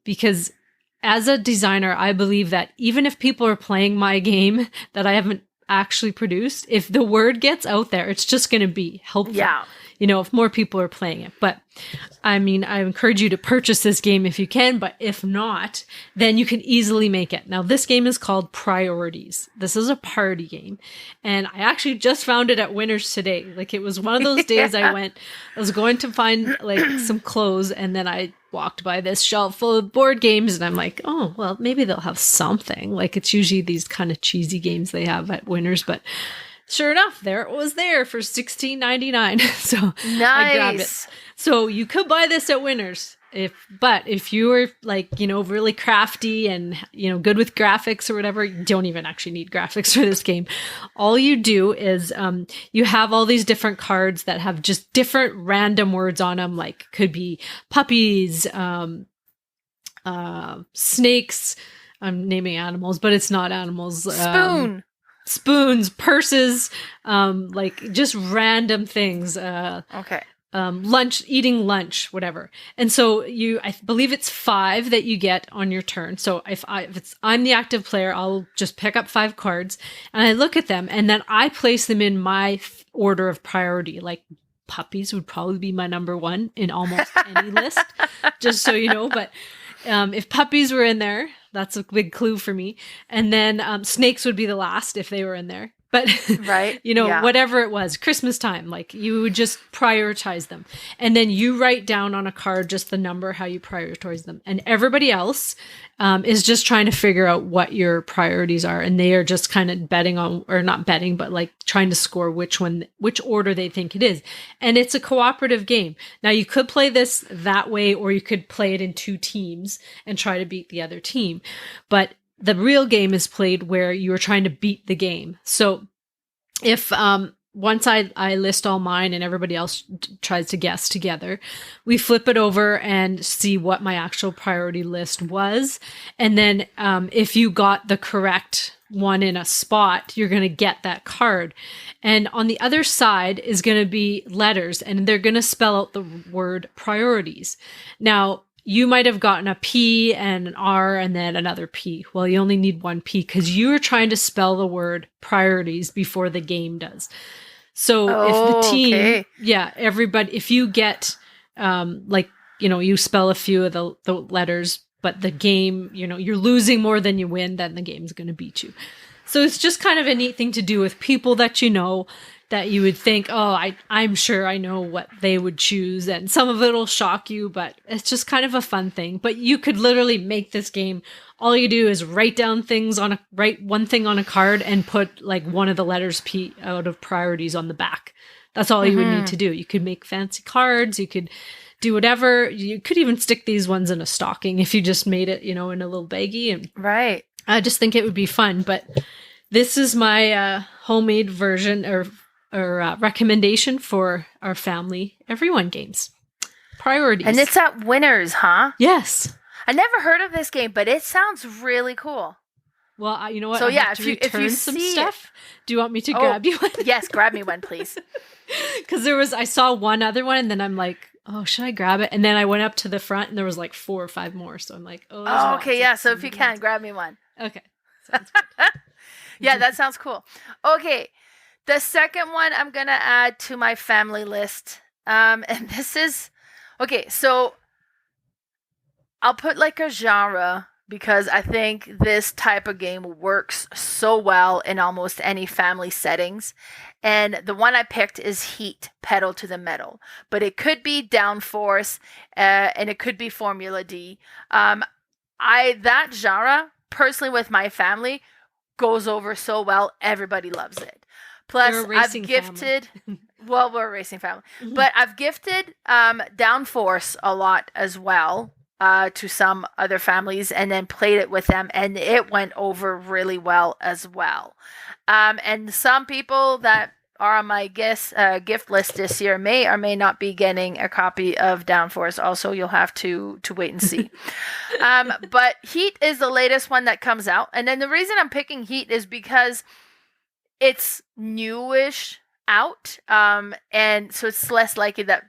Because as a designer, I believe that even if people are playing my game that I haven't actually produced, if the word gets out there, it's just going to be helpful. Yeah. If more people are playing it. But I mean, I encourage you to purchase this game if you can, but if not, then you can easily make it. Now, this game is called Priorities. This is a party game. And I actually just found it at Winners today. Like, it was one of those days I was going to find like some clothes, and then I walked by this shelf full of board games, and I'm like, oh, well, maybe they'll have something. Like, it's usually these kind of cheesy games they have at Winners, but sure enough, there it was there for $16.99. So nice. I grabbed it. So you could buy this at Winners. But if you were like, really crafty and, good with graphics or whatever, you don't even actually need graphics for this game. All you do is you have all these different cards that have just different random words on them, like could be puppies, snakes. I'm naming animals, but it's not animals. Spoons, purses, like just random things. Okay. Eating lunch, whatever. And so I believe it's 5 that you get on your turn. So if I'm the active player, I'll just pick up 5 cards and I look at them, and then I place them in my order of priority. Like puppies would probably be my number 1 in almost any list, just so you know. But if puppies were in there, that's a big clue for me. And then snakes would be the last if they were in there. But, right. Whatever it was, Christmas time, like you would just prioritize them. And then you write down on a card just the number, how you prioritize them. And everybody else is just trying to figure out what your priorities are. And they are just kind of betting on, or not betting, but like trying to score which order they think it is. And it's a cooperative game. Now, you could play this that way, or you could play it in 2 teams and try to beat the other team. But the real game is played where you are trying to beat the game. So if once I list all mine and everybody else tries to guess together, we flip it over and see what my actual priority list was. And then if you got the correct one in a spot, you're going to get that card. And on the other side is going to be letters, and they're going to spell out the word priorities. Now, you might have gotten a P and an R and then another P. Well, you only need 1 P because you are trying to spell the word priorities before the game does. So if the team, everybody, if you get, you spell a few of the letters, but the game, you're losing more than you win, then the game's going to beat you. So it's just kind of a neat thing to do with people that that you would think, I'm sure I know what they would choose. And some of it will shock you, but it's just kind of a fun thing. But you could literally make this game. All you do is write one thing on a card and put like one of the letters P out of priorities on the back. That's all you would need to do. You could make fancy cards. You could do whatever. You could even stick these ones in a stocking if you just made it, in a little baggie. And right. I just think it would be fun. But this is my homemade version or recommendation for our family everyone games. Priorities. And it's at Winners, huh? Yes. I never heard of this game, but it sounds really cool. Well, you know what? So if you some stuff, do you want me to grab you one? Yes, grab me one, please. Because I saw one other one, and then I'm like, oh, should I grab it? And then I went up to the front, and there was like 4 or 5 more. So I'm like, oh, okay, yeah. So if you can, grab me one. Okay. Sounds good. Yeah, that sounds cool. Okay. The second one I'm going to add to my family list. And this is, okay, so I'll put like a genre because I think this type of game works so well in almost any family settings. And the one I picked is Heat, Pedal to the Metal. But it could be Downforce, and it could be Formula D. That genre, personally with my family, goes over so well. Everybody loves it. Plus, I've gifted, well, we're a racing family, but I've gifted Downforce a lot as well to some other families and then played it with them, and it went over really well as well. And some people that are on my gift list this year may or may not be getting a copy of Downforce. Also, you'll have to wait and see. But Heat is the latest one that comes out. And then the reason I'm picking Heat is because it's newish out, and so it's less likely that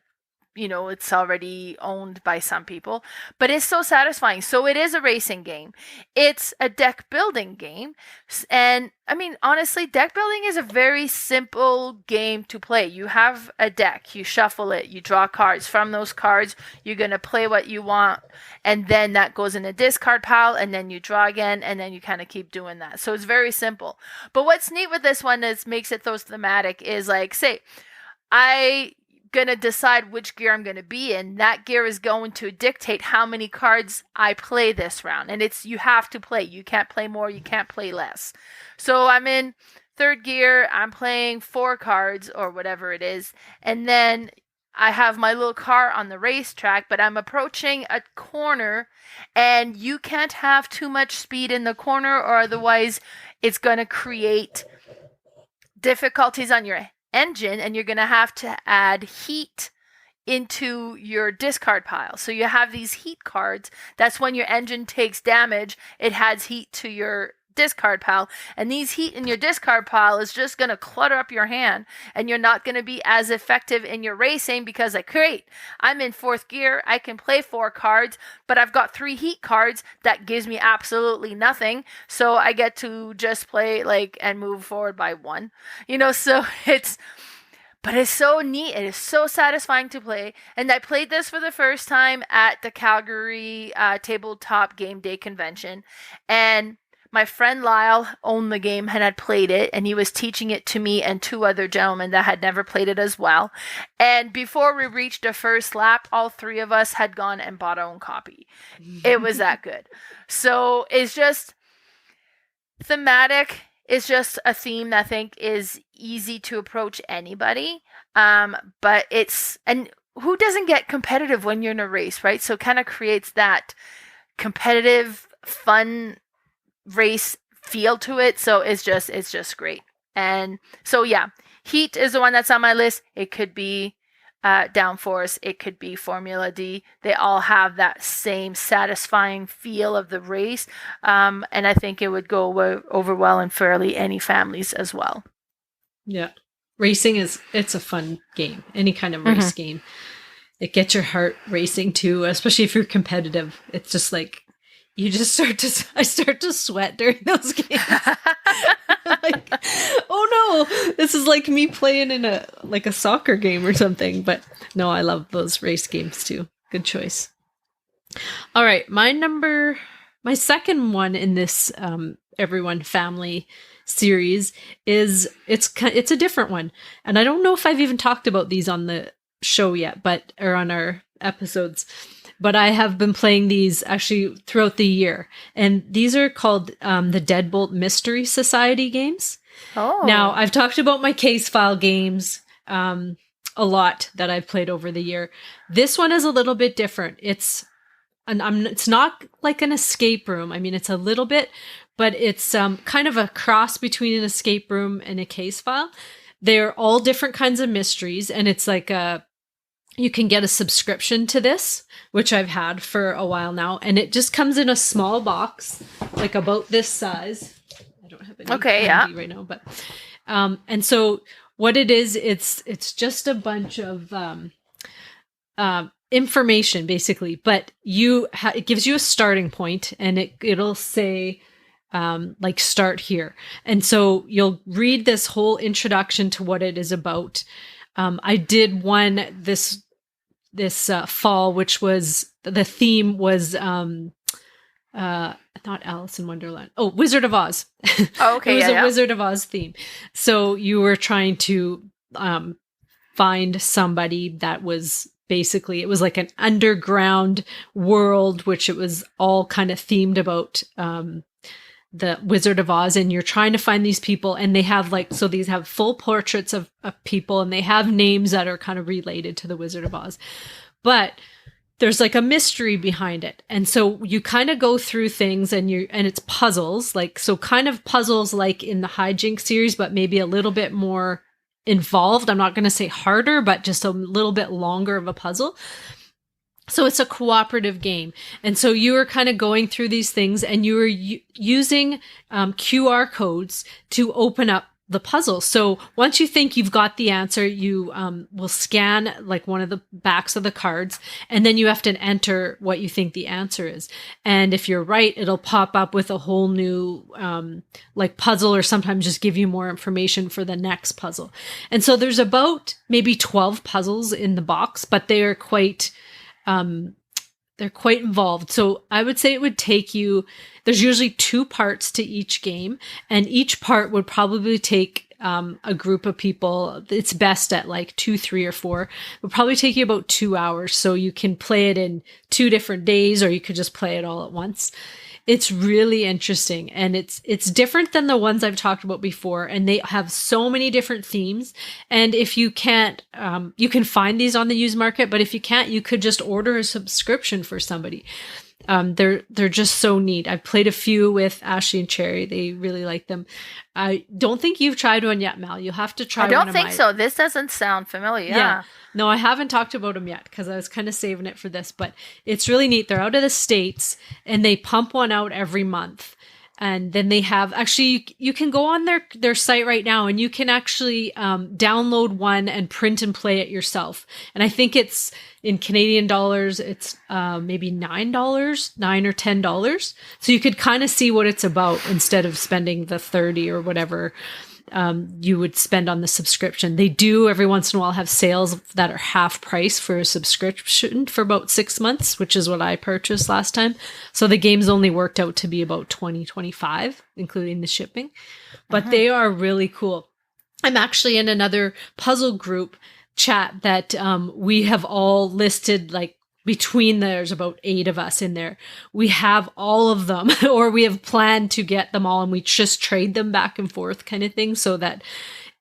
it's already owned by some people, but it's so satisfying. So it is a racing game. It's a deck building game. And I mean, honestly, deck building is a very simple game to play. You have a deck, you shuffle it, you draw cards. From those cards, you're going to play what you want. And then that goes in a discard pile, and then you draw again, and then you kind of keep doing that. So it's very simple. But what's neat with this one is makes it so thematic is like, say, I gonna decide which gear I'm gonna be in. That gear is going to dictate how many cards I play this round, and you have to play. You can't play more, you can't play less. So I'm in third gear, I'm playing 4 cards or whatever it is, and then I have my little car on the racetrack, but I'm approaching a corner, and you can't have too much speed in the corner, or otherwise it's gonna create difficulties on your engine, and you're going to have to add heat into your discard pile. So you have these heat cards. That's when your engine takes damage. It adds heat to your discard pile, and these heat in your discard pile is just going to clutter up your hand, and you're not going to be as effective in your racing because, like, great, I'm in 4th gear, I can play 4 cards, but I've got 3 heat cards that gives me absolutely nothing, so I get to just play and move forward by 1, so but it's so neat. It is so satisfying to play. And I played this for the first time at the Calgary Tabletop Game Day Convention, and my friend Lyle owned the game and had played it, and he was teaching it to me and 2 other gentlemen that had never played it as well. And before we reached the first lap, all 3 of us had gone and bought our own copy. It was that good. So it's just thematic. It's just a theme that I think is easy to approach anybody. But and who doesn't get competitive when you're in a race, right? So it kind of creates that competitive, fun race feel to it. So it's just great. And so yeah, Heat is the one that's on my list. It could be Downforce, it could be Formula D. They all have that same satisfying feel of the race, and I think it would go over well in fairly any families as well. Yeah, racing it's a fun game. Any kind of race game, it gets your heart racing too, especially if you're competitive. It's just like you just I start to sweat during those games. Like, oh no, this is like me playing in a soccer game or something. But no, I love those race games too. Good choice. All right, my second one in this Everyone Family series is it's a different one, and I don't know if I've even talked about these on the show yet, or on our episodes. But I have been playing these actually throughout the year. And these are called the Deadbolt Mystery Society games. Oh. Now, I've talked about my case file games a lot that I've played over the year. This one is a little bit different. It's not like an escape room. I mean, it's a little bit, but it's kind of a cross between an escape room and a case file. They're all different kinds of mysteries, and it's like you can get a subscription to this, which I've had for a while now, and it just comes in a small box, like about this size. I don't have any right now, but and so what it is, it's just a bunch of information basically, but it gives you a starting point, and it'll say start here, and so you'll read this whole introduction to what it is about. I did one this fall, which was the theme was not Alice in Wonderland. Oh, Wizard of Oz. Oh, okay. It was a Wizard of Oz theme. So you were trying to find somebody that was basically, it was like an underground world, which it was all kind of themed about the Wizard of Oz, and you're trying to find these people, and they have these have full portraits of people, and they have names that are kind of related to the Wizard of Oz, but there's like a mystery behind it. And so you kind of go through things, and it's puzzles, kind of puzzles like in the Hijinks series, but maybe a little bit more involved. I'm not going to say harder, but just a little bit longer of a puzzle. So it's a cooperative game. And so you were kind of going through these things, and you were using QR codes to open up the puzzle. So once you think you've got the answer, you will scan like one of the backs of the cards, and then you have to enter what you think the answer is. And if you're right, it'll pop up with a whole new like puzzle, or sometimes just give you more information for the next puzzle. And so there's about maybe 12 puzzles in the box, but they are quite involved. So I would say it would take you, there's usually 2 parts to each game, and each part would probably take a group of people. It's best at like 2, 3, or 4. It would probably take you about 2 hours. So you can play it in 2 different days, or you could just play it all at once. It's really interesting, and it's different than the ones I've talked about before, and they have so many different themes. And if you can't, you can find these on the used market, but if you can't, you could just order a subscription for somebody. They're just so neat. I've played a few with Ashley and Cherry. They really like them. I don't think you've tried one yet, Mal. You'll have to try one. I don't think so. This doesn't sound familiar. Yeah. No, I haven't talked about them yet because I was kind of saving it for this, but it's really neat. They're out of the States, and they pump one out every month. And then they have, actually, you can go on their site right now, and you can actually download one and print and play it yourself. And I think it's in Canadian dollars, it's maybe $9 or $10. So you could kind of see what it's about instead of spending the 30 or whatever you would spend on the subscription. They do every once in a while have sales that are half price for a subscription for about 6 months, which is what I purchased last time. So the games only worked out to be about $20-25, including the shipping. But they are really cool. I'm actually in another puzzle group chat that we have all listed, like there's about 8 of us in there. We have all of them, or we have planned to get them all, and we just trade them back and forth kind of thing, so that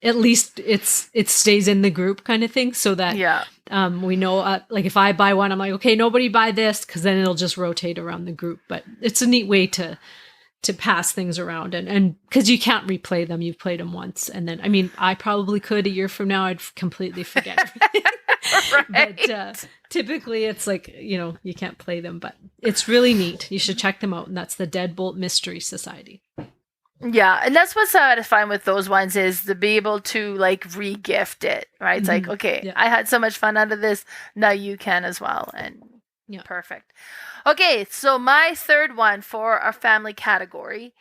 at least it stays in the group kind of thing, so that we know, like if I buy one, I'm like, okay, nobody buy this, because then it'll just rotate around the group. But it's a neat way to pass things around, and because you can't replay them, you've played them once, and then, I mean, I probably could a year from now, I'd completely forget everything. Right. But typically it's like, you can't play them, but it's really neat. You should check them out, and that's the Deadbolt Mystery Society. Yeah, and that's what's satisfying with those ones, is to be able to like re-gift it, right? It's like, okay, I had so much fun out of this, now you can as well, and perfect. Okay, so my third one for our family category,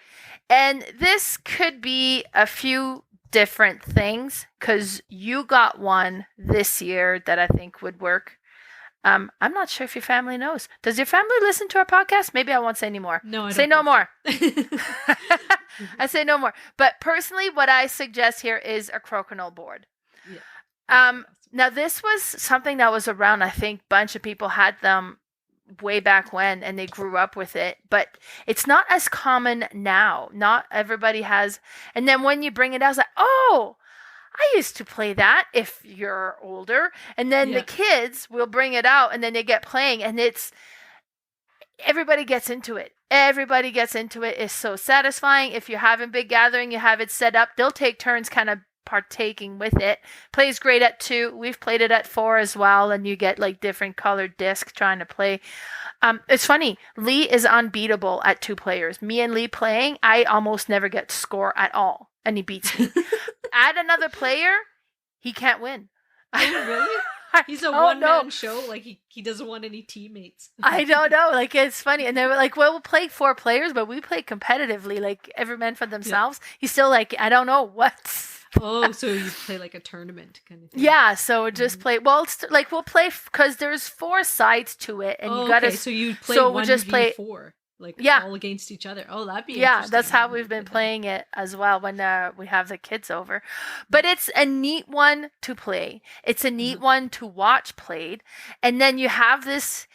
and this could be a few different things, because you got one this year that I think would work. I'm not sure if your family knows. Does your family listen to our podcast? Maybe I won't say any more. No, I don't say no more. So. I say no more. But personally, what I suggest here is a Crokinole board. Now, this was something that was around. I think a bunch of people had them way back when, and they grew up with it, but it's not as common now. Not everybody has. And then when you bring it out, it's like, oh, I used to play that, if you're older. And then the kids will bring it out, and then they get playing, and everybody gets into it. Everybody gets into it. It's so satisfying. If you're having a big gathering, you have it set up, they'll take turns kind of partaking with it. Plays great at 2. We've played it at 4 as well, and you get like different colored discs trying to play. It's funny, Lee is unbeatable at 2 players. Me and Lee playing, I almost never get to score at all, and he beats me. Add another player, he can't win. Really? He's a one-man show. Like he doesn't want any teammates. I don't know. Like, it's funny. And they were like, well, we'll play 4 players, but we play competitively, like every man for themselves. He's still like, I don't know what's. Oh, so you play like a tournament kind of thing. Yeah, so just play. Well, it's like we'll play because there's 4 sides to it, and you gotta. Okay. So you play so 1v4, we'll just play like all against each other. Oh, that'd be interesting. That's how we've been playing it as well when we have the kids over. But it's a neat one to play. It's a neat one to watch played, and then you have this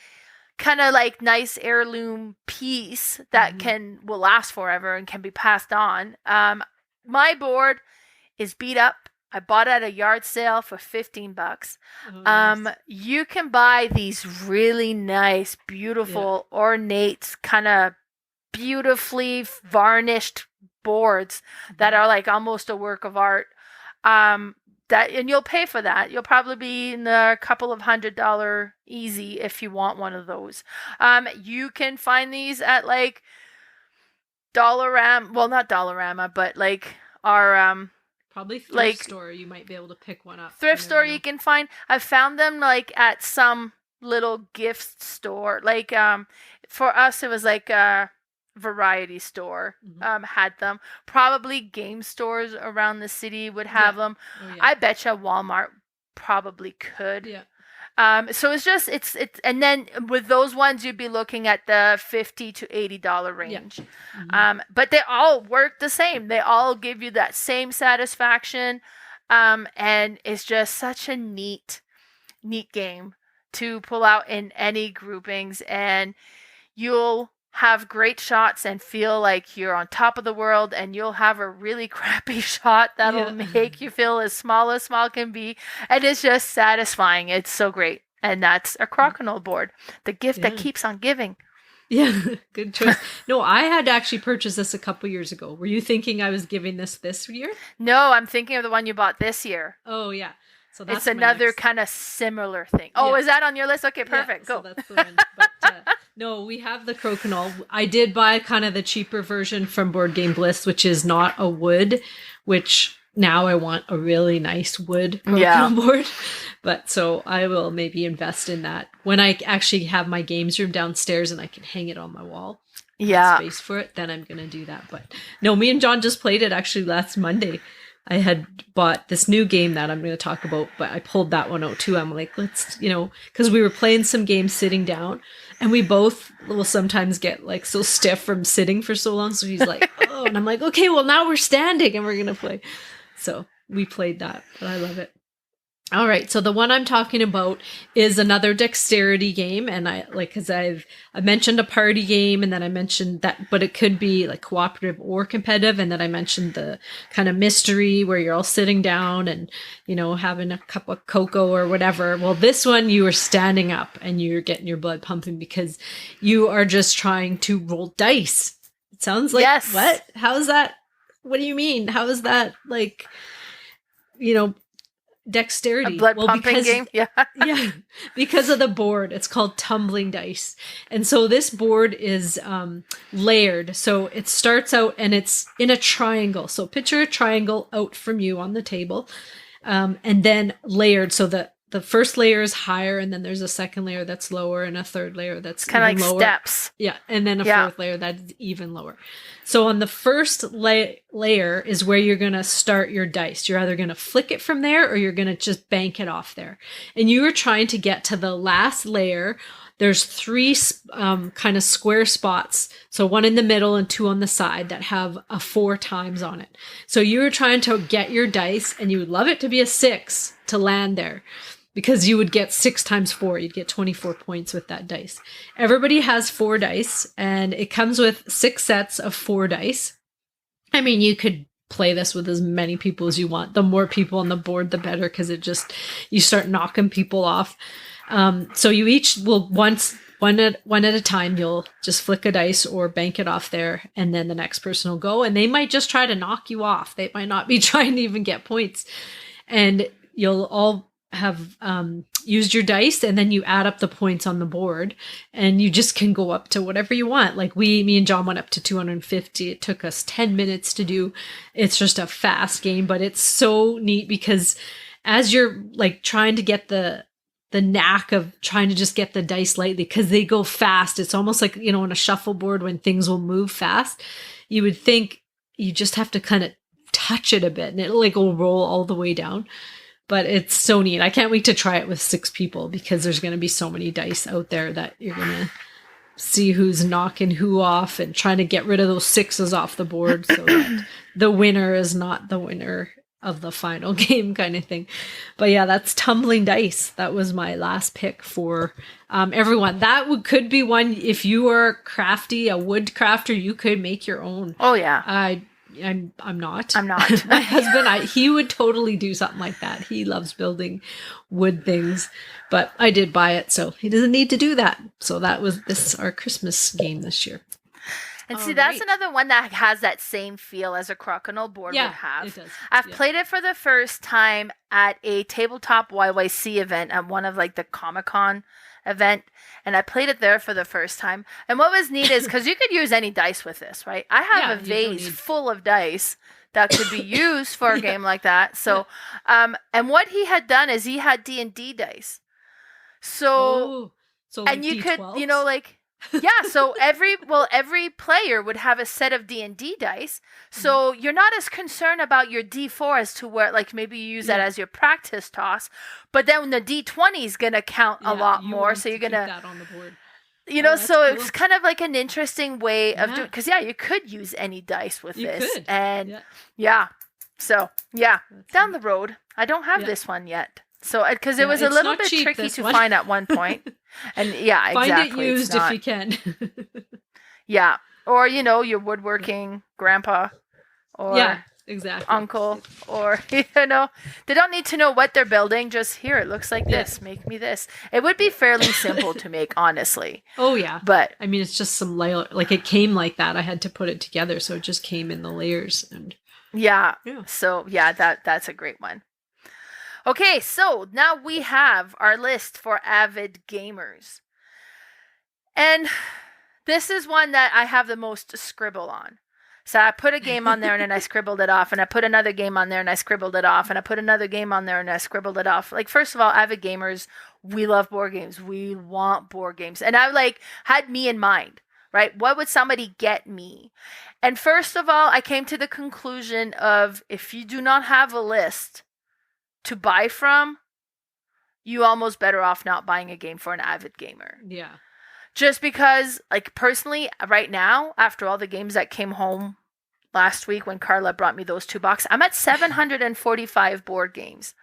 kind of like nice heirloom piece that will last forever and can be passed on. My board is beat up. I bought it at a yard sale for $15. Oh, nice. You can buy these really nice, beautiful, ornate, kind of beautifully varnished boards that are like almost a work of art. And you'll pay for that. You'll probably be in a couple of $100 easy if you want one of those. You can find these at like Dollarama. Well, not Dollarama, but like our probably thrift store. You might be able to pick one up. Thrift store you can find. I found them like at some little gift store. Like for us, it was like a variety store had them. Probably game stores around the city would have them. Oh, yeah. I betcha Walmart probably could. Yeah. So it's just it's and then with those ones you'd be looking at the $50 to $80 range. Yeah. But they all work the same. They all give you that same satisfaction. And it's just such a neat game to pull out in any groupings, and you'll have great shots and feel like you're on top of the world, and you'll have a really crappy shot that'll make you feel as small can be, and it's just satisfying. It's so great. And that's a Crokinole board, the gift that keeps on giving. Yeah, good choice. No, I had actually purchased this a couple years ago. Were you thinking I was giving this year? No, I'm thinking of the one you bought this year. Oh, yeah. So that's it's another kind of similar thing. Oh, is that on your list? Okay, perfect. Go. So that's the one. But no, we have the Crokinole. I did buy kind of the cheaper version from Boardgame Bliss, which is not a wood, which now I want a really nice wood Crokinole board. But so I will maybe invest in that when I actually have my games room downstairs and I can hang it on my wall. Yeah. Space for it. Then I'm going to do that. But no, me and John just played it actually last Monday. I had bought this new game that I'm going to talk about, but I pulled that one out too. I'm like, let's, because we were playing some games sitting down, and we both will sometimes get like so stiff from sitting for so long. So he's like, oh, and I'm like, okay, well now we're standing and we're going to play. So we played that, but I love it. All right, so the one I'm talking about is another dexterity game, and because I mentioned a party game, and then I mentioned that, but it could be like cooperative or competitive, and then I mentioned the kind of mystery where you're all sitting down and having a cup of cocoa or whatever. Well, this one you are standing up and you're getting your blood pumping because you are just trying to roll dice. It sounds like what? How is that? What do you mean? How is that like? Dexterity. A blood pumping game? Yeah. Yeah. Because of the board. It's called Tumblin Dice. And so this board is layered. So it starts out and it's in a triangle. So picture a triangle out from you on the table. And then layered. So the first layer is higher, and then there's a second layer that's lower, and a third layer that's kind of like lower. Steps. Yeah, and then a fourth layer that's even lower. So on the first layer is where you're going to start your dice. You're either going to flick it from there, or you're going to just bank it off there. And you are trying to get to the last layer. There's 3 kind of square spots. So one in the middle and 2 on the side that have a 4 times on it. So you're trying to get your dice, and you would love it to be a 6 to land there, because you would get 6 times 4. You'd get 24 points with that dice. Everybody has 4 dice, and it comes with 6 sets of 4 dice. I mean, you could play this with as many people as you want. The more people on the board, the better, because you start knocking people off. So you each will one at a time, you'll just flick a dice or bank it off there, and then the next person will go, and they might just try to knock you off. They might not be trying to even get points. And you'll all have used your dice, and then you add up the points on the board, and you just can go up to whatever you want. Like me and John went up to 250. It took us 10 minutes to do. It's just a fast game, but it's so neat because as you're like trying to get the knack of trying to just get the dice lightly, because they go fast. It's almost like, on a shuffleboard when things will move fast, you would think you just have to kind of touch it a bit and it'll will roll all the way down. But it's so neat. I can't wait to try it with 6 people, because there's going to be so many dice out there that you're going to see who's knocking who off and trying to get rid of those 6s off the board so that the winner is not the winner of the final game kind of thing. But yeah, that's Tumblin Dice. That was my last pick for everyone. That could be one, if you are crafty, a wood crafter, you could make your own. Oh yeah. I'm not. My husband, he would totally do something like that. He loves building wood things, but I did buy it, so he doesn't need to do that. So that was our Christmas game this year. And see, that's another one that has that same feel as a Crokinole board would have. It does. I've played it for the first time at a tabletop YYC event at one of the Comic-Con event, and I played it there for the first time. And what was neat is because you could use any dice with this, right? I have a vase full of dice that could be used for a game like that. So, and what he had done is he had D&D dice. So and you D12s? could, like, yeah, so every player would have a set of D&D dice. So you're not as concerned about your D4 as to where, like, maybe you use that as your practice toss, but then the D20 is going to count a lot more. So you're going to that on the board. So cool. it's kind of like an interesting way of doing, because you could use any dice with this. Could. And so down the road. I don't have this one yet. So, because it was a little bit cheap, tricky to find at one point. And find exactly. it used if you can. Or, your woodworking grandpa or exactly. uncle, or, they don't need to know what they're building. Just here, it looks like this. Make me this. It would be fairly simple to make, honestly. Oh, yeah. But I mean, it's just some layer, like it came like that. I had to put it together. So it just came in the layers. And So, that's a great one. Okay, so now we have our list for avid gamers. And this is one that I have the most scribble on. So I put a game on there and then I scribbled it off, and I put another game on there and I scribbled it off, and I put another game on there and I scribbled it off. Like, first of all, avid gamers, we love board games. We want board games. And I had me in mind, right? What would somebody get me? And first of all, I came to the conclusion of, if you do not have a list to buy from, you almost better off not buying a game for an avid gamer. Yeah. Just because, like, personally, right now, after all the games that came home last week when Carla brought me those 2 boxes, I'm at 745 board games.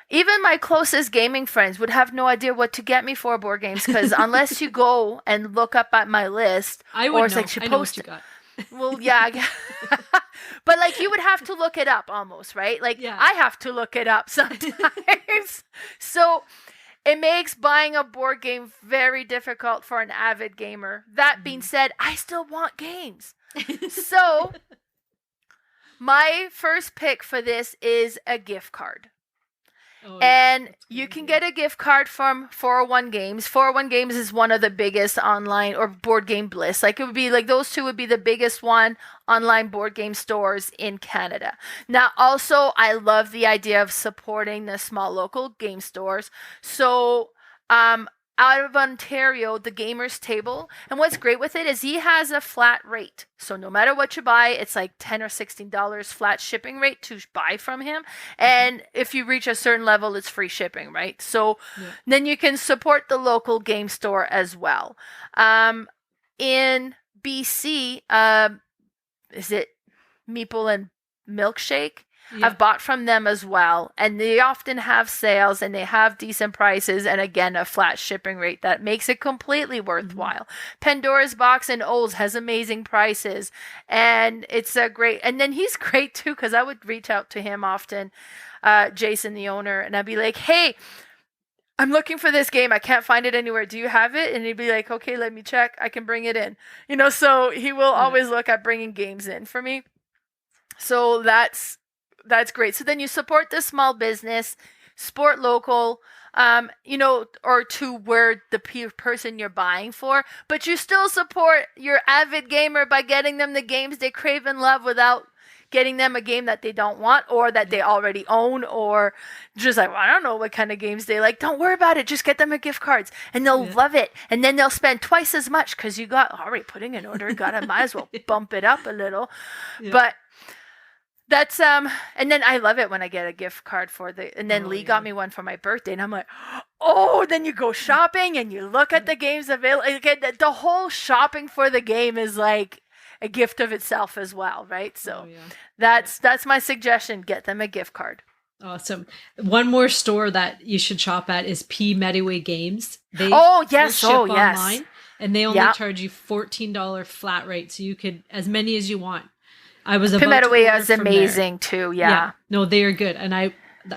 Even my closest gaming friends would have no idea what to get me for board games, because unless you go and look up at my list, I would know. I know what you got. Well, yeah. But, like, you would have to look it up almost, right? Like, I have to look it up sometimes. So it makes buying a board game very difficult for an avid gamer. That being said, I still want games. So my first pick for this is a gift card. And you can get a gift card from 401 Games. 401 Games is one of the biggest online, or Board Game Bliss. Like, it would be like those two would be the biggest online board game stores in Canada. Now, also, I love the idea of supporting the small local game stores. So, out of Ontario, the Gamers Table. And what's great with it is he has a flat rate. So no matter what you buy, it's like $10 or $16 flat shipping rate to buy from him. And if you reach a certain level, it's free shipping, right? So then you can support the local game store as well. In BC, is it Meeple and Milkshake? I've bought from them as well, and they often have sales and they have decent prices, and again, a flat shipping rate that makes it completely worthwhile. Pandora's Box and O's has amazing prices, and it's a great, and then he's great too, because I would reach out to him often, Jason, the owner, and I'd be like, hey, I'm looking for this game. I can't find it anywhere. Do you have it? And he'd be like, okay, let me check. I can bring it in. So he will always look at bringing games in for me. So that's great. So then you support the small business, support local, or to where the person you're buying for, but you still support your avid gamer by getting them the games they crave and love without getting them a game that they don't want or that they already own, or just like, well, I don't know what kind of games they like. Don't worry about it. Just get them a gift cards and they'll love it. And then they'll spend twice as much because you got already putting an order. Might as well bump it up a little. Yeah. But that's and then I love it when I get a gift card and then Lee got me one for my birthday, and I'm like, oh, then you go shopping and you look at the games available. Again, the whole shopping for the game is like a gift of itself as well, right? So that's my suggestion. Get them a gift card. Awesome. One more store that you should shop at is P Medway Games. They ship online, and they only charge you $14 flat rate, so you could as many as you want. I was about to order is amazing too. Yeah. No, they are good. And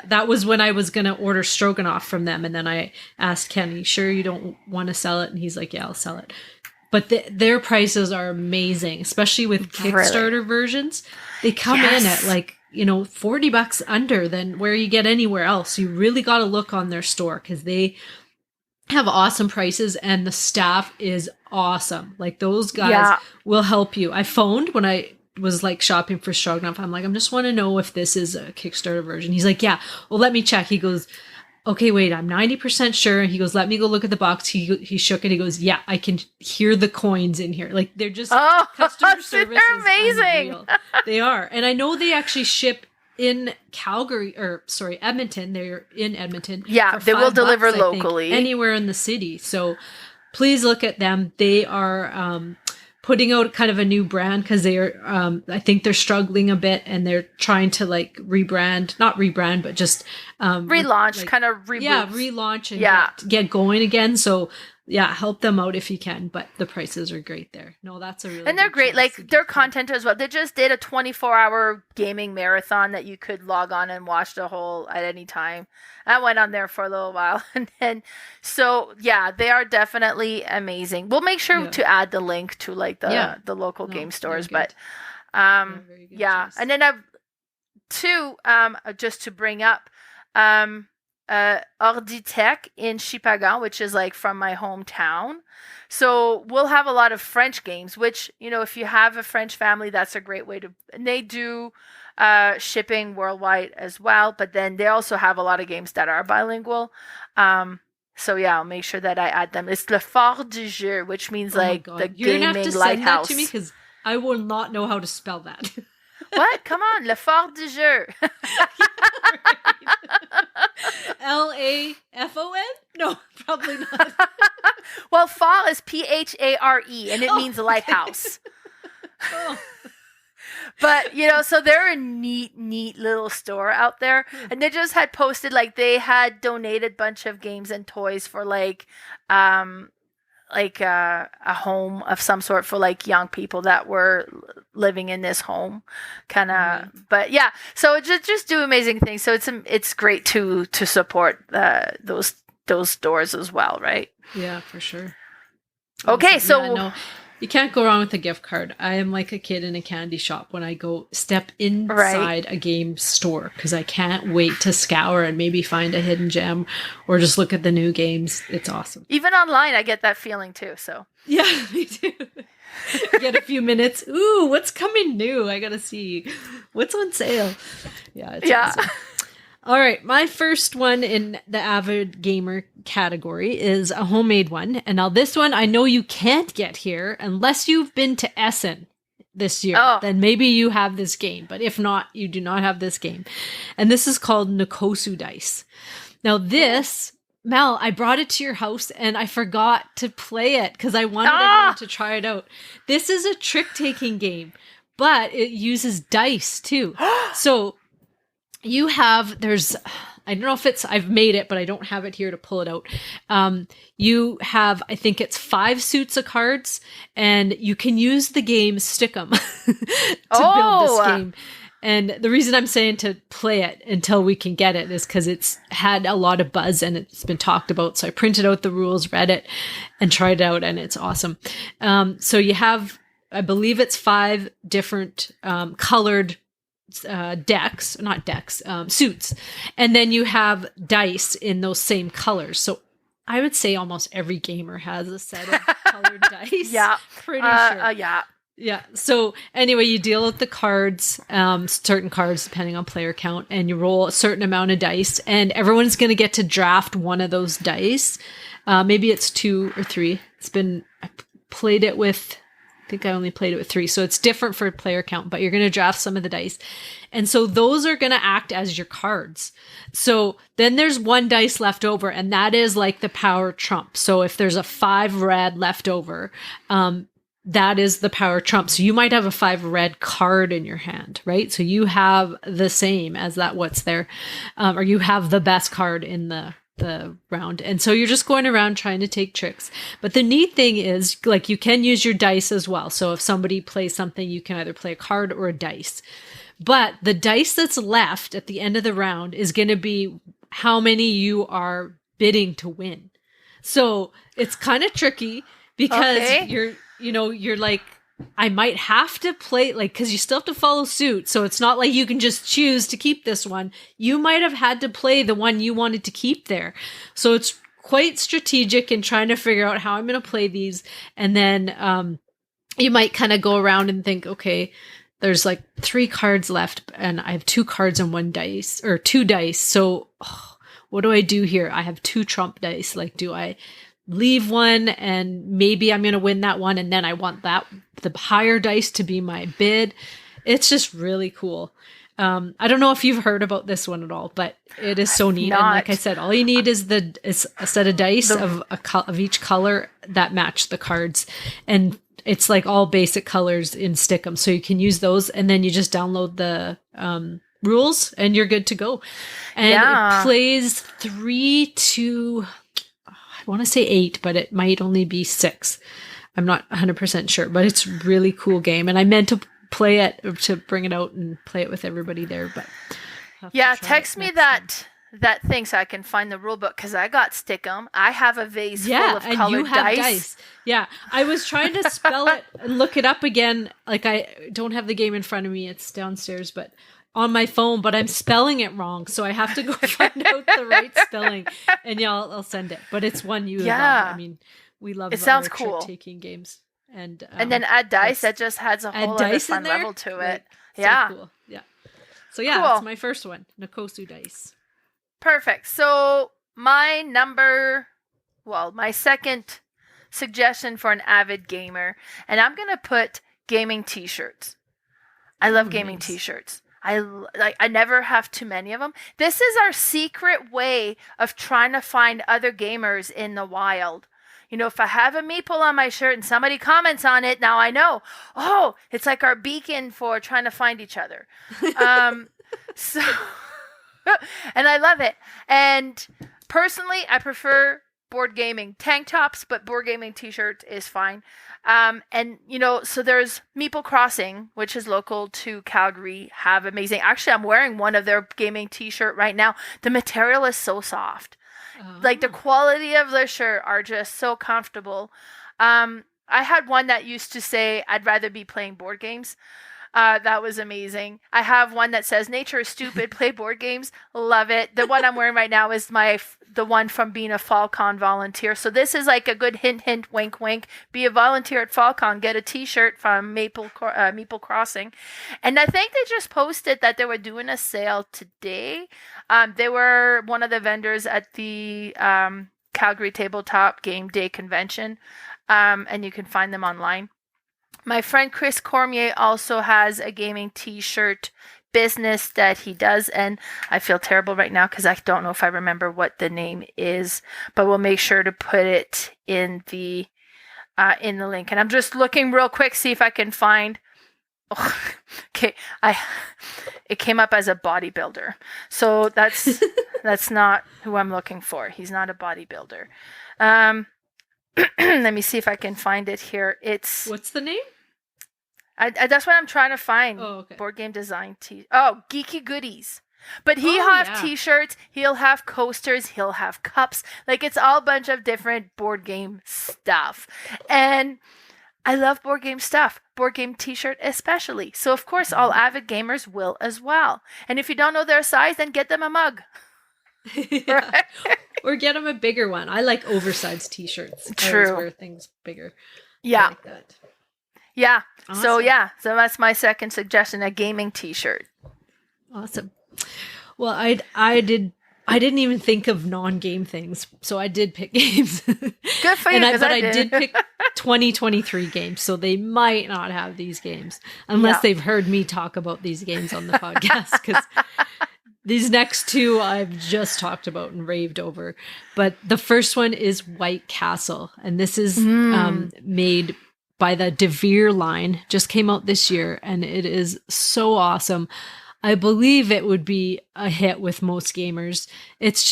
that was when I was going to order Stroganof from them. And then I asked Kenny, sure you don't want to sell it? And he's like, yeah, I'll sell it. But their prices are amazing, especially with Kickstarter versions. They come in at like, $40 under than where you get anywhere else. You really got to look on their store because they have awesome prices and the staff is awesome. Like those guys will help you. I phoned when I was like shopping for Stroganof. I'm like, I just want to know if this is a Kickstarter version. He's like, yeah, well, let me check. He goes, okay, wait, I'm 90% sure. And he goes, let me go look at the box. He shook it. He goes, yeah, I can hear the coins in here. Like they're just customer service. They're amazing. Unreal. They are. And I know they actually ship in Edmonton. They're in Edmonton. Yeah, they will deliver locally. Anywhere in the city. So please look at them. They are putting out kind of a new brand because they are, I think they're struggling a bit and they're trying to like not rebrand, but just relaunch, kind of reboot. Yeah, relaunch and get going again. So yeah, help them out if you can, but the prices are great there. No, that's a really and they're great. Like their content as well. They just did a 24-hour gaming marathon that you could log on and watch the whole at any time. I went on there for a little while, and then so yeah, they are definitely amazing. We'll make sure to add the link to like the local game stores, but yeah, and then I've two just to bring up. Orditech in Chipagan, which is like from my hometown. So we'll have a lot of French games, which, you know, if you have a French family, that's a great way to, and they do shipping worldwide as well, but then they also have a lot of games that are bilingual. So yeah, I'll make sure that I add them. It's Le Fort du Jeu, which means like the You're gaming gonna have to lighthouse. Send that to me because I will not know how to spell that. What? Come on, Le Fort du Jeu. Lafon? No, probably not. Well, Phare is Phare, and it means lighthouse. Oh. But, you know, so they're a neat little store out there. And they just had posted, like, they had donated a bunch of games and toys for, like a home of some sort for, like, young people that were living in this home. Kind of, but, yeah. So just do amazing things. So it's great to support those stores as well, right? Yeah, for sure. Okay, so... Yeah, no. You can't go wrong with a gift card. I am like a kid in a candy shop when I go step inside a game store because I can't wait to scour and maybe find a hidden gem or just look at the new games. It's awesome. Even online, I get that feeling too. So yeah, me too. Get a few minutes. Ooh, what's coming new? I gotta see what's on sale. Yeah, it's awesome. All right, my first one in the avid gamer category is a homemade one. And now this one, I know you can't get here unless you've been to Essen this year. Oh. Then maybe you have this game. But if not, you do not have this game. And this is called Nocosu Dice. Now this, Mel, I brought it to your house and I forgot to play it because I wanted everyone to try it out. This is a trick-taking game, but it uses dice too. So... you have, I don't know if I've made it, but I don't have it here to pull it out. You have, I think it's 5 suits of cards, and you can use the game Stick'em to build this game. And the reason I'm saying to play it until we can get it is because it's had a lot of buzz and it's been talked about. So I printed out the rules, read it, and tried it out, and it's awesome. So you have, I believe it's 5 different colored suits, and then you have dice in those same colors. So I would say almost every gamer has a set of colored dice. Yeah, pretty sure. Yeah. So anyway, you deal with the cards, certain cards depending on player count, and you roll a certain amount of dice, and everyone's going to get to draft one of those dice. Maybe it's 2 or 3. I played it with. I think I only played it with 3, so it's different for player count, but you're going to draft some of the dice. And so those are going to act as your cards. So then there's 1 dice left over, and that is like the power trump. So if there's a 5 red left over, that is the power trump. So you might have a 5 red card in your hand, right? So you have the same as that what's there, or you have the best card in the round. And so you're just going around trying to take tricks. But the neat thing is, like, you can use your dice as well. So if somebody plays something, you can either play a card or a dice. But the dice that's left at the end of the round is going to be how many you are bidding to win. So it's kind of tricky because you're like, I might have to play, like, because you still have to follow suit. So it's not like you can just choose to keep this one. You might have had to play the one you wanted to keep there. So it's quite strategic in trying to figure out how I'm going to play these. And then you might kind of go around and think, okay, there's like 3 cards left, and I have 2 cards and 1 dice, or 2 dice. So what do I do here? I have 2 trump dice. Like, do I leave one and maybe I'm going to win that one, and then I want the higher dice to be my bid? It's just really cool. I don't know if you've heard about this one at all, but it is so neat. And like I said, all you need is a set of dice of each color that match the cards, and it's like all basic colors in Stick'em, so you can use those, and then you just download the rules, and you're good to go. And it plays 3 to, I want to say 8, but it might only be 6. I'm not 100% sure, but it's a really cool game, and I meant to play it, to bring it out and play it with everybody there, but text me that thing so I can find the rule book, because I got Stick'em. I have a vase full of and colored you have dice. Yeah, I was trying to spell it and look it up again. Like, I don't have the game in front of me, it's downstairs, but on my phone, but I'm spelling it wrong, so I have to go find out the right spelling, and I'll send it. But it's one you love. I mean, we love it. Sounds cool. Trick-taking games. And then add dice. That just adds a whole other fun level to it. So cool. Yeah. So cool. That's my first one, Nocosu Dice. Perfect. So my second suggestion for an avid gamer, and I'm gonna put gaming t-shirts. I love gaming t-shirts. I never have too many of them. This is our secret way of trying to find other gamers in the wild. If I have a meeple on my shirt and somebody comments on it, now I know, it's like our beacon for trying to find each other. So, and I love it. And personally, I prefer board gaming tank tops, but board gaming t-shirt is fine. So there's Meeple Crossing, which is local to Calgary, have amazing. Actually, I'm wearing one of their gaming t-shirt right now. The material is so soft. Like, the quality of their shirt are just so comfortable. I had one that used to say, "I'd rather be playing board games." That was amazing. I have one that says, "Nature is stupid, play board games." Love it. The one I'm wearing right now is the one from being a FalCon volunteer. So this is like a good hint, wink, wink. Be a volunteer at FalCon. Get a t-shirt from Meeple Crossing. And I think they just posted that they were doing a sale today. They were one of the vendors at the Calgary Tabletop Game Day Convention. And you can find them online. My friend Chris Cormier also has a gaming t-shirt business that he does, and I feel terrible right now because I don't know if I remember what the name is, but we'll make sure to put it in the link. And I'm just looking real quick, see if I can find. Okay, it came up as a bodybuilder, so that's not who I'm looking for. He's not a bodybuilder. Let me see if I can find it here. What's the name? That's what I'm trying to find. Oh, okay. Board game design Geeky Goodies. But he'll have t-shirts, he'll have coasters, he'll have cups. Like, it's all a bunch of different board game stuff. And I love board game stuff. Board game t-shirt especially. So, of course, all avid gamers will as well. And if you don't know their size, then get them a mug. Right? Or get them a bigger one. I like oversized t-shirts. True. I always wear things bigger. Yeah. I like that. Yeah. Awesome. So that's my second suggestion, a gaming t-shirt. Awesome. Well, I didn't even think of non-game things, so I did pick games. Good for you, but I did pick 2023 games, so they might not have these games unless they've heard me talk about these games on the podcast, because these next 2 I've just talked about and raved over. But the first one is White Castle, and this is made by the DeVere line. Just came out this year, and it is so awesome. I believe it would be a hit with most gamers. It's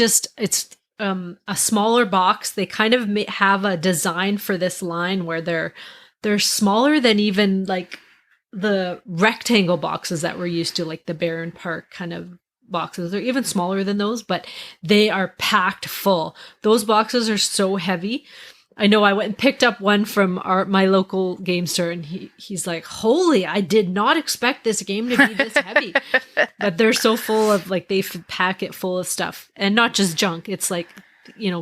a smaller box. They kind of have a design for this line where they're smaller than even like the rectangle boxes that we're used to, like the Barron Park kind of boxes. They're even smaller than those, but they are packed full. Those boxes are so heavy. I know I went and picked up one from my local game store, and he's like, "Holy, I did not expect this game to be this heavy." But they're so full of, like, they pack it full of stuff, and not just junk. It's like,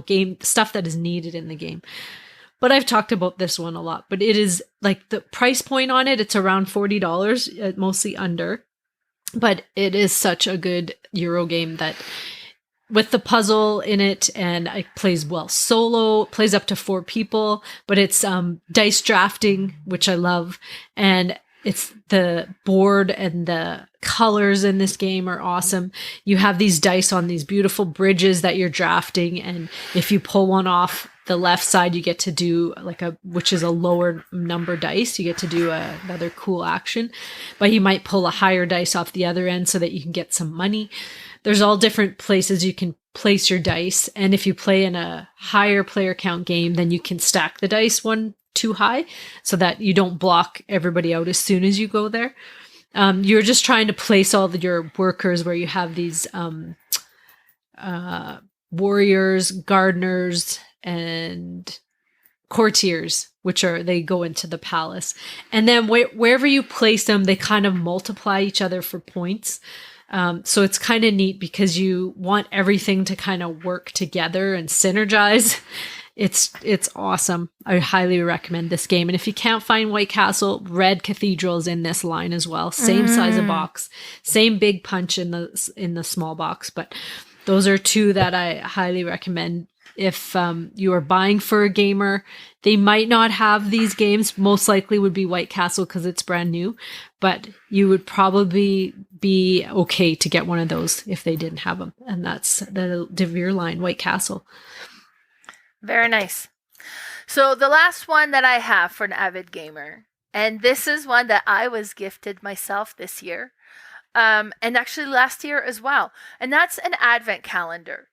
game stuff that is needed in the game. but I've talked about this one a lot. But it is like the price point on it, it's around $40, mostly under. But it is such a good Euro game that with the puzzle in it, and it plays well solo, plays up to 4 people, but it's dice drafting, which I love. And it's the board and the colors in this game are awesome. You have these dice on these beautiful bridges that you're drafting. And if you pull one off the left side, you get to do which is a lower number dice. You get to do another cool action, but you might pull a higher dice off the other end so that you can get some money. There's all different places you can place your dice. And if you play in a higher player count game, then you can stack the dice one too high so that you don't block everybody out as soon as you go there. You're just trying to place all your workers where you have these warriors, gardeners, and courtiers, they go into the palace. And then wherever you place them, they kind of multiply each other for points. So it's kind of neat because you want everything to kind of work together and synergize. It's awesome. I highly recommend this game. And if you can't find White Castle, Red Cathedral is in this line as well. Same size of box, same big punch in the small box. But those are 2 that I highly recommend. If you are buying for a gamer, they might not have these games. Most likely would be White Castle because it's brand new, but you would probably be okay to get one of those if they didn't have them. And that's the Devere line, White Castle. Very nice. So the last one that I have for an avid gamer, and this is one that I was gifted myself this year, and actually last year as well, and that's an advent calendar.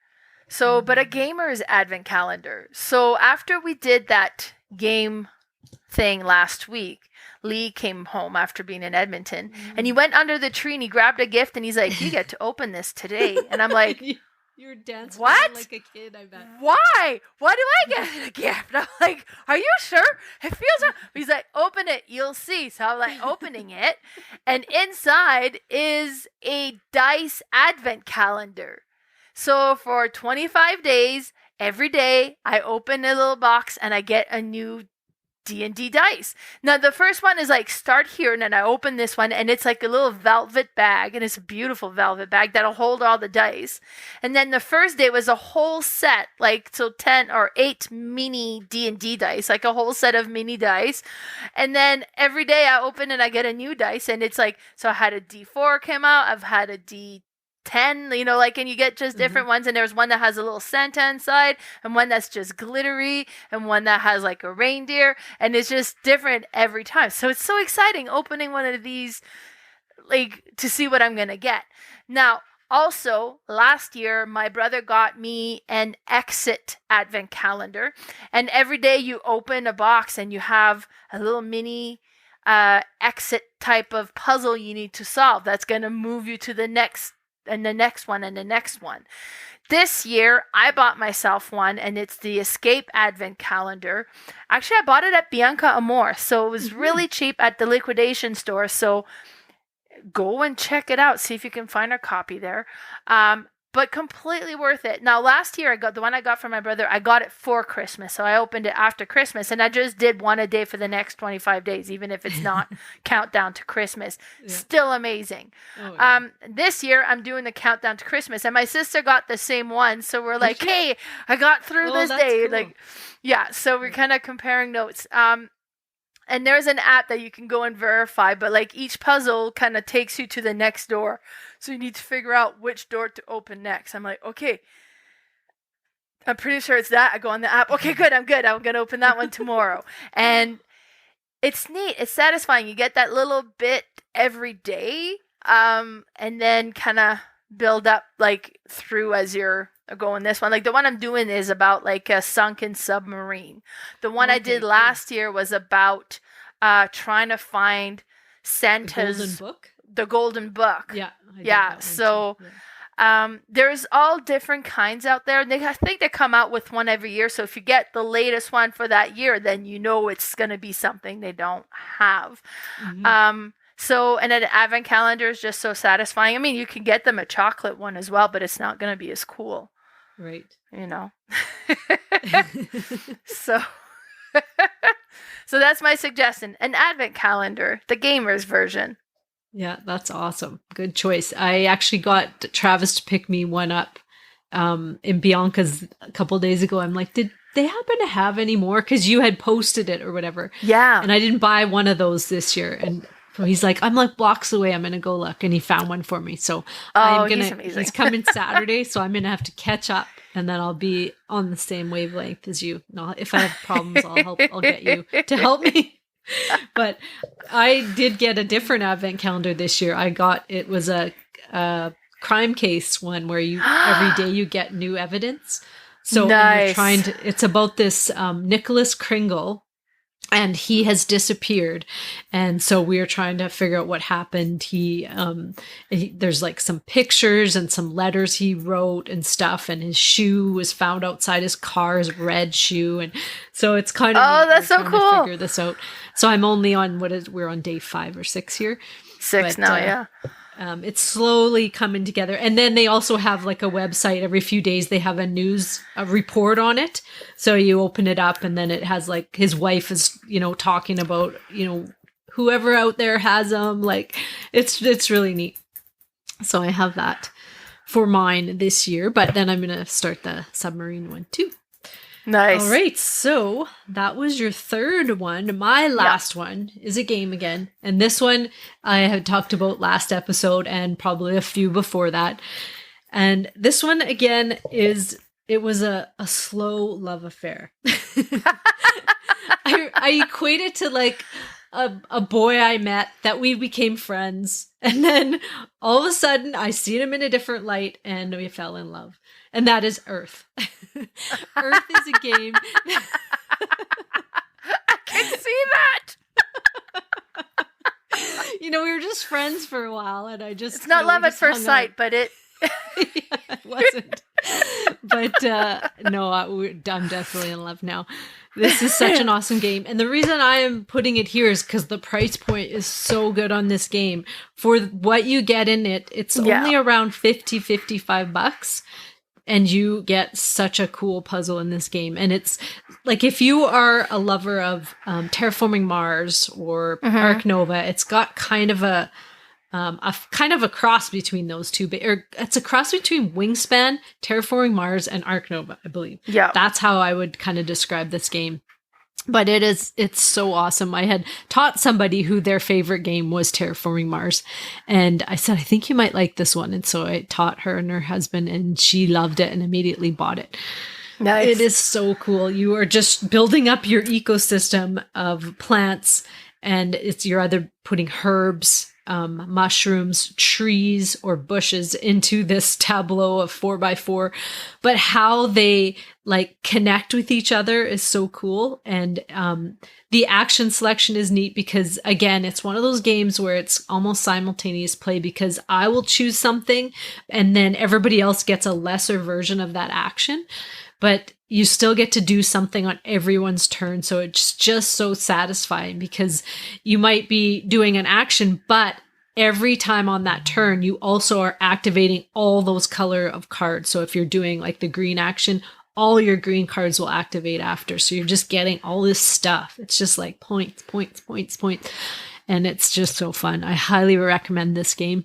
So, but a gamer's advent calendar. So after we did that game thing last week, Lee came home after being in Edmonton, and he went under the tree and he grabbed a gift and he's like, "You get to open this today." And I'm like, You were dancing what? like a kid, I bet. Why? Why do I get a gift? I'm like, "Are you sure? It feels right." He's like, "Open it, you'll see." So I'm like opening it, and inside is a dice advent calendar. So for 25 days, every day, I open a little box and I get a new D&D dice. Now, the first one is like, start here, and then I open this one, and it's like a little velvet bag, and it's a beautiful velvet bag that'll hold all the dice. And then the first day was a whole set, like, so 10 or 8 mini D&D dice, like a whole set of mini dice. And then every day I open and I get a new dice, and it's like, so I had a D4 came out, I've had a D10, and you get just different ones, and there's one that has a little Santa inside, and one that's just glittery, and one that has like a reindeer, and it's just different every time. So it's so exciting opening one of these, like, to see what I'm gonna get. Now, also, last year, my brother got me an Exit advent calendar, and every day you open a box and you have a little mini exit type of puzzle you need to solve that's going to move you to the next and the next one and the next one. This year, I bought myself one, and it's the Escape Advent Calendar. Actually, I bought it at Bianca Amor, so it was really cheap at the liquidation store. So go and check it out. See if you can find a copy there. But completely worth it. Now, last year, the one I got from my brother, I got it for Christmas. So I opened it after Christmas, and I just did one a day for the next 25 days, even if it's not countdown to Christmas. Yeah. Still amazing. Oh, yeah. This year, I'm doing the countdown to Christmas, and my sister got the same one. So we're like, hey, I got through this day. Cool. Like, yeah, so we're kind of comparing notes. And there's an app that you can go and verify, but like each puzzle kind of takes you to the next door. So you need to figure out which door to open next. I'm like, okay, I'm pretty sure it's that. I go on the app. Okay, good. I'm good. I'm going to open that one tomorrow. And it's neat. It's satisfying. You get that little bit every day, and then kind of build up like through as you're going this one. Like the one I'm doing is about like a sunken submarine. The one I did last year was about trying to find Santa's the golden book. Yeah. So there's all different kinds out there. And I think they come out with one every year. So if you get the latest one for that year, then you know it's going to be something they don't have. So, and an advent calendar is just so satisfying. I mean, you can get them a chocolate one as well, but it's not going to be as cool. Right. You know? So So that's my suggestion. An advent calendar, the gamer's version. Yeah, that's awesome. Good choice. I actually got Travis to pick me one up in Bianca's a couple of days ago. I'm like, did they happen to have any more? Because you had posted it or whatever. Yeah. And I didn't buy one of those this year. And so he's like, I'm like blocks away. I'm going to go look. And he found one for me. So he's coming Saturday. So I'm going to have to catch up. And then I'll be on the same wavelength as you. No, if I have problems, I'll get you to help me. But I did get a different advent calendar this year. It was a crime case one where you every day you get new evidence. So nice. It's about this Nicholas Kringle, and he has disappeared. And so we are trying to figure out what happened. There's like some pictures and some letters he wrote and stuff. And his shoe was found outside his car, his red shoe. And so it's kind of, that's so cool to figure this out. So I'm only on we're on day 5 or 6 here. 6 now. Yeah. It's slowly coming together. And then they also have like a website. Every few days they have a report on it. So you open it up and then it has like his wife is, talking about, whoever out there has them. Like it's really neat. So I have that for mine this year, but then I'm going to start the submarine one too. Nice. All right. So that was your third one. My last one is a game again. And this one I had talked about last episode and probably a few before that. And this one again it was a slow love affair. I equate it to like a boy I met that we became friends. And then all of a sudden I seen him in a different light and we fell in love. And that is Earth. Earth is a game. I can see that. We were just friends for a while and it's not love at first sight, but it it wasn't. But no, I'm definitely in love now. This is such an awesome game. And the reason I am putting it here is because the price point is so good on this game. For what you get in it, it's only around $55. And you get such a cool puzzle in this game. And it's like, if you are a lover of Terraforming Mars or Ark Nova, it's got kind of a cross between those two. Or it's a cross between Wingspan, Terraforming Mars, and Ark Nova, I believe. Yeah. That's how I would kind of describe this game. But it's so awesome. I had taught somebody who their favorite game was Terraforming Mars. And I said, I think you might like this one. And so I taught her and her husband and she loved it and immediately bought it. Nice. It is so cool. You are just building up your ecosystem of plants and you're either putting herbs, mushrooms, trees, or bushes into this tableau of 4x4, but how they like connect with each other is so cool. And the action selection is neat because, again, it's one of those games where it's almost simultaneous play because I will choose something and then everybody else gets a lesser version of that action, but you still get to do something on everyone's turn. So it's just so satisfying because you might be doing an action, but every time on that turn, you also are activating all those color of cards. So if you're doing like the green action, all your green cards will activate after. So you're just getting all this stuff. It's just like points. And it's just so fun. I highly recommend this game.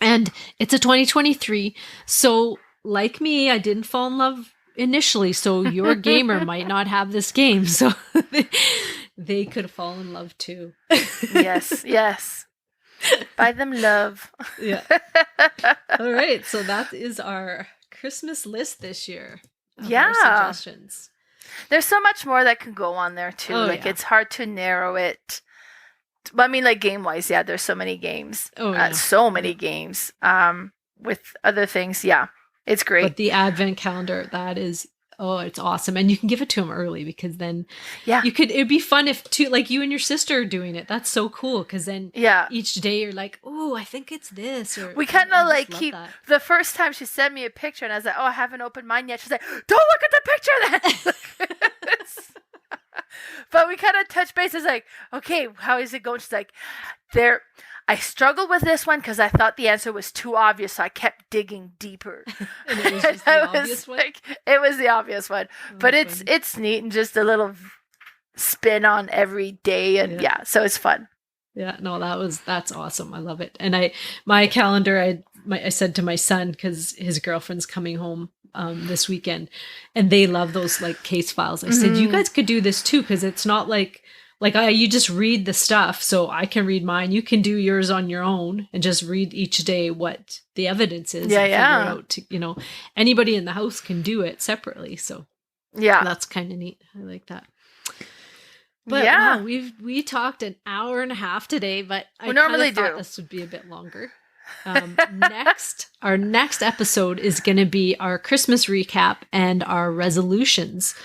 And it's a 2023. So like me, I didn't fall in love initially, so your gamer might not have this game, so they could fall in love too. yes buy them love. Yeah. All right, so that is our Christmas list this year. Our suggestions. There's so much more that can go on there too. It's hard to narrow it. I mean, like game wise, there's so many games. So many games with other things. It's great. But the advent calendar, that is, it's awesome. And you can give it to them early because then it'd be fun if like you and your sister are doing it. That's so cool. Cause then each day you're like, oh, I think it's this. Or we kind of like keep the first time she sent me a picture and I was like, oh, I haven't opened mine yet. She's like, don't look at the picture then. But we kind of touch base. It's like, okay, how is it going? She's like, I struggled with this one because I thought the answer was too obvious, so I kept digging deeper. And it was just the obvious one? It was the obvious one. But it's neat and just a little spin on every day. And so it's fun. Yeah, no, that's awesome. I love it. And my calendar, I said to my son, because his girlfriend's coming home this weekend, and they love those like case files. I said, you guys could do this too, because it's not like you just read the stuff, so I can read mine. You can do yours on your own and just read each day what the evidence is. Yeah, and figure out anybody in the house can do it separately. So that's kind of neat. I like that. But wow, we talked an hour and a half today, but I normally thought this would be a bit longer. Our next episode is going to be our Christmas recap and our resolutions.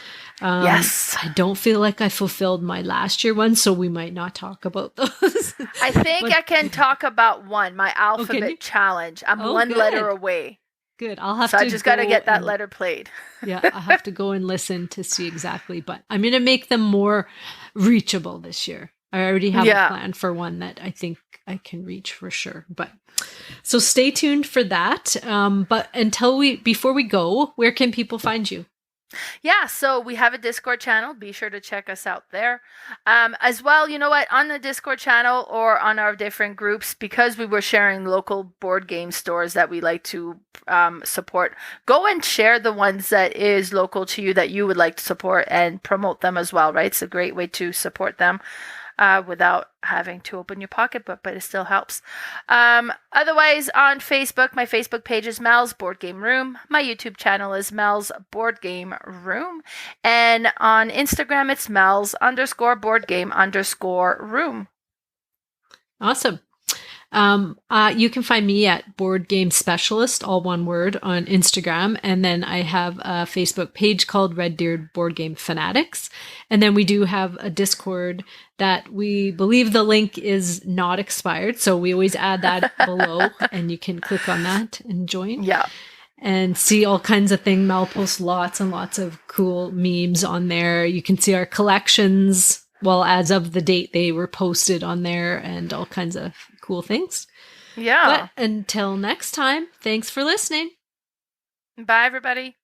Yes. I don't feel like I fulfilled my last year one, so we might not talk about those. I think I can talk about one, my alphabet challenge. I'm one letter away. Good. I just got to get that letter played. Yeah, I'll have to go and listen to see exactly. But I'm going to make them more reachable this year. I already have a plan for one that I think I can reach for sure. But so stay tuned for that. But before we go, where can people find you? Yeah, so we have a Discord channel. Be sure to check us out there. As well, you know what? On the Discord channel or on our different groups, because we were sharing local board game stores that we like to support, go and share the ones that is local to you that you would like to support and promote them as well, right? It's a great way to support them without having to open your pocketbook, but it still helps. Otherwise, on Facebook, my Facebook page is Mel's Board Game Room. My YouTube channel is Mel's Board Game Room. And on Instagram, it's Mel's_boardgame_room. Awesome. You can find me at boardgamespecialist, all one word, on Instagram. And then I have a Facebook page called Red Deer Board Game Fanatics. And then we do have a Discord that we believe the link is not expired. So we always add that below and you can click on that and join. Yeah. And see all kinds of things. Mel posts lots and lots of cool memes on there. You can see our collections. Well, as of the date they were posted on there and all kinds of cool things. Yeah. But until next time, thanks for listening. Bye, everybody.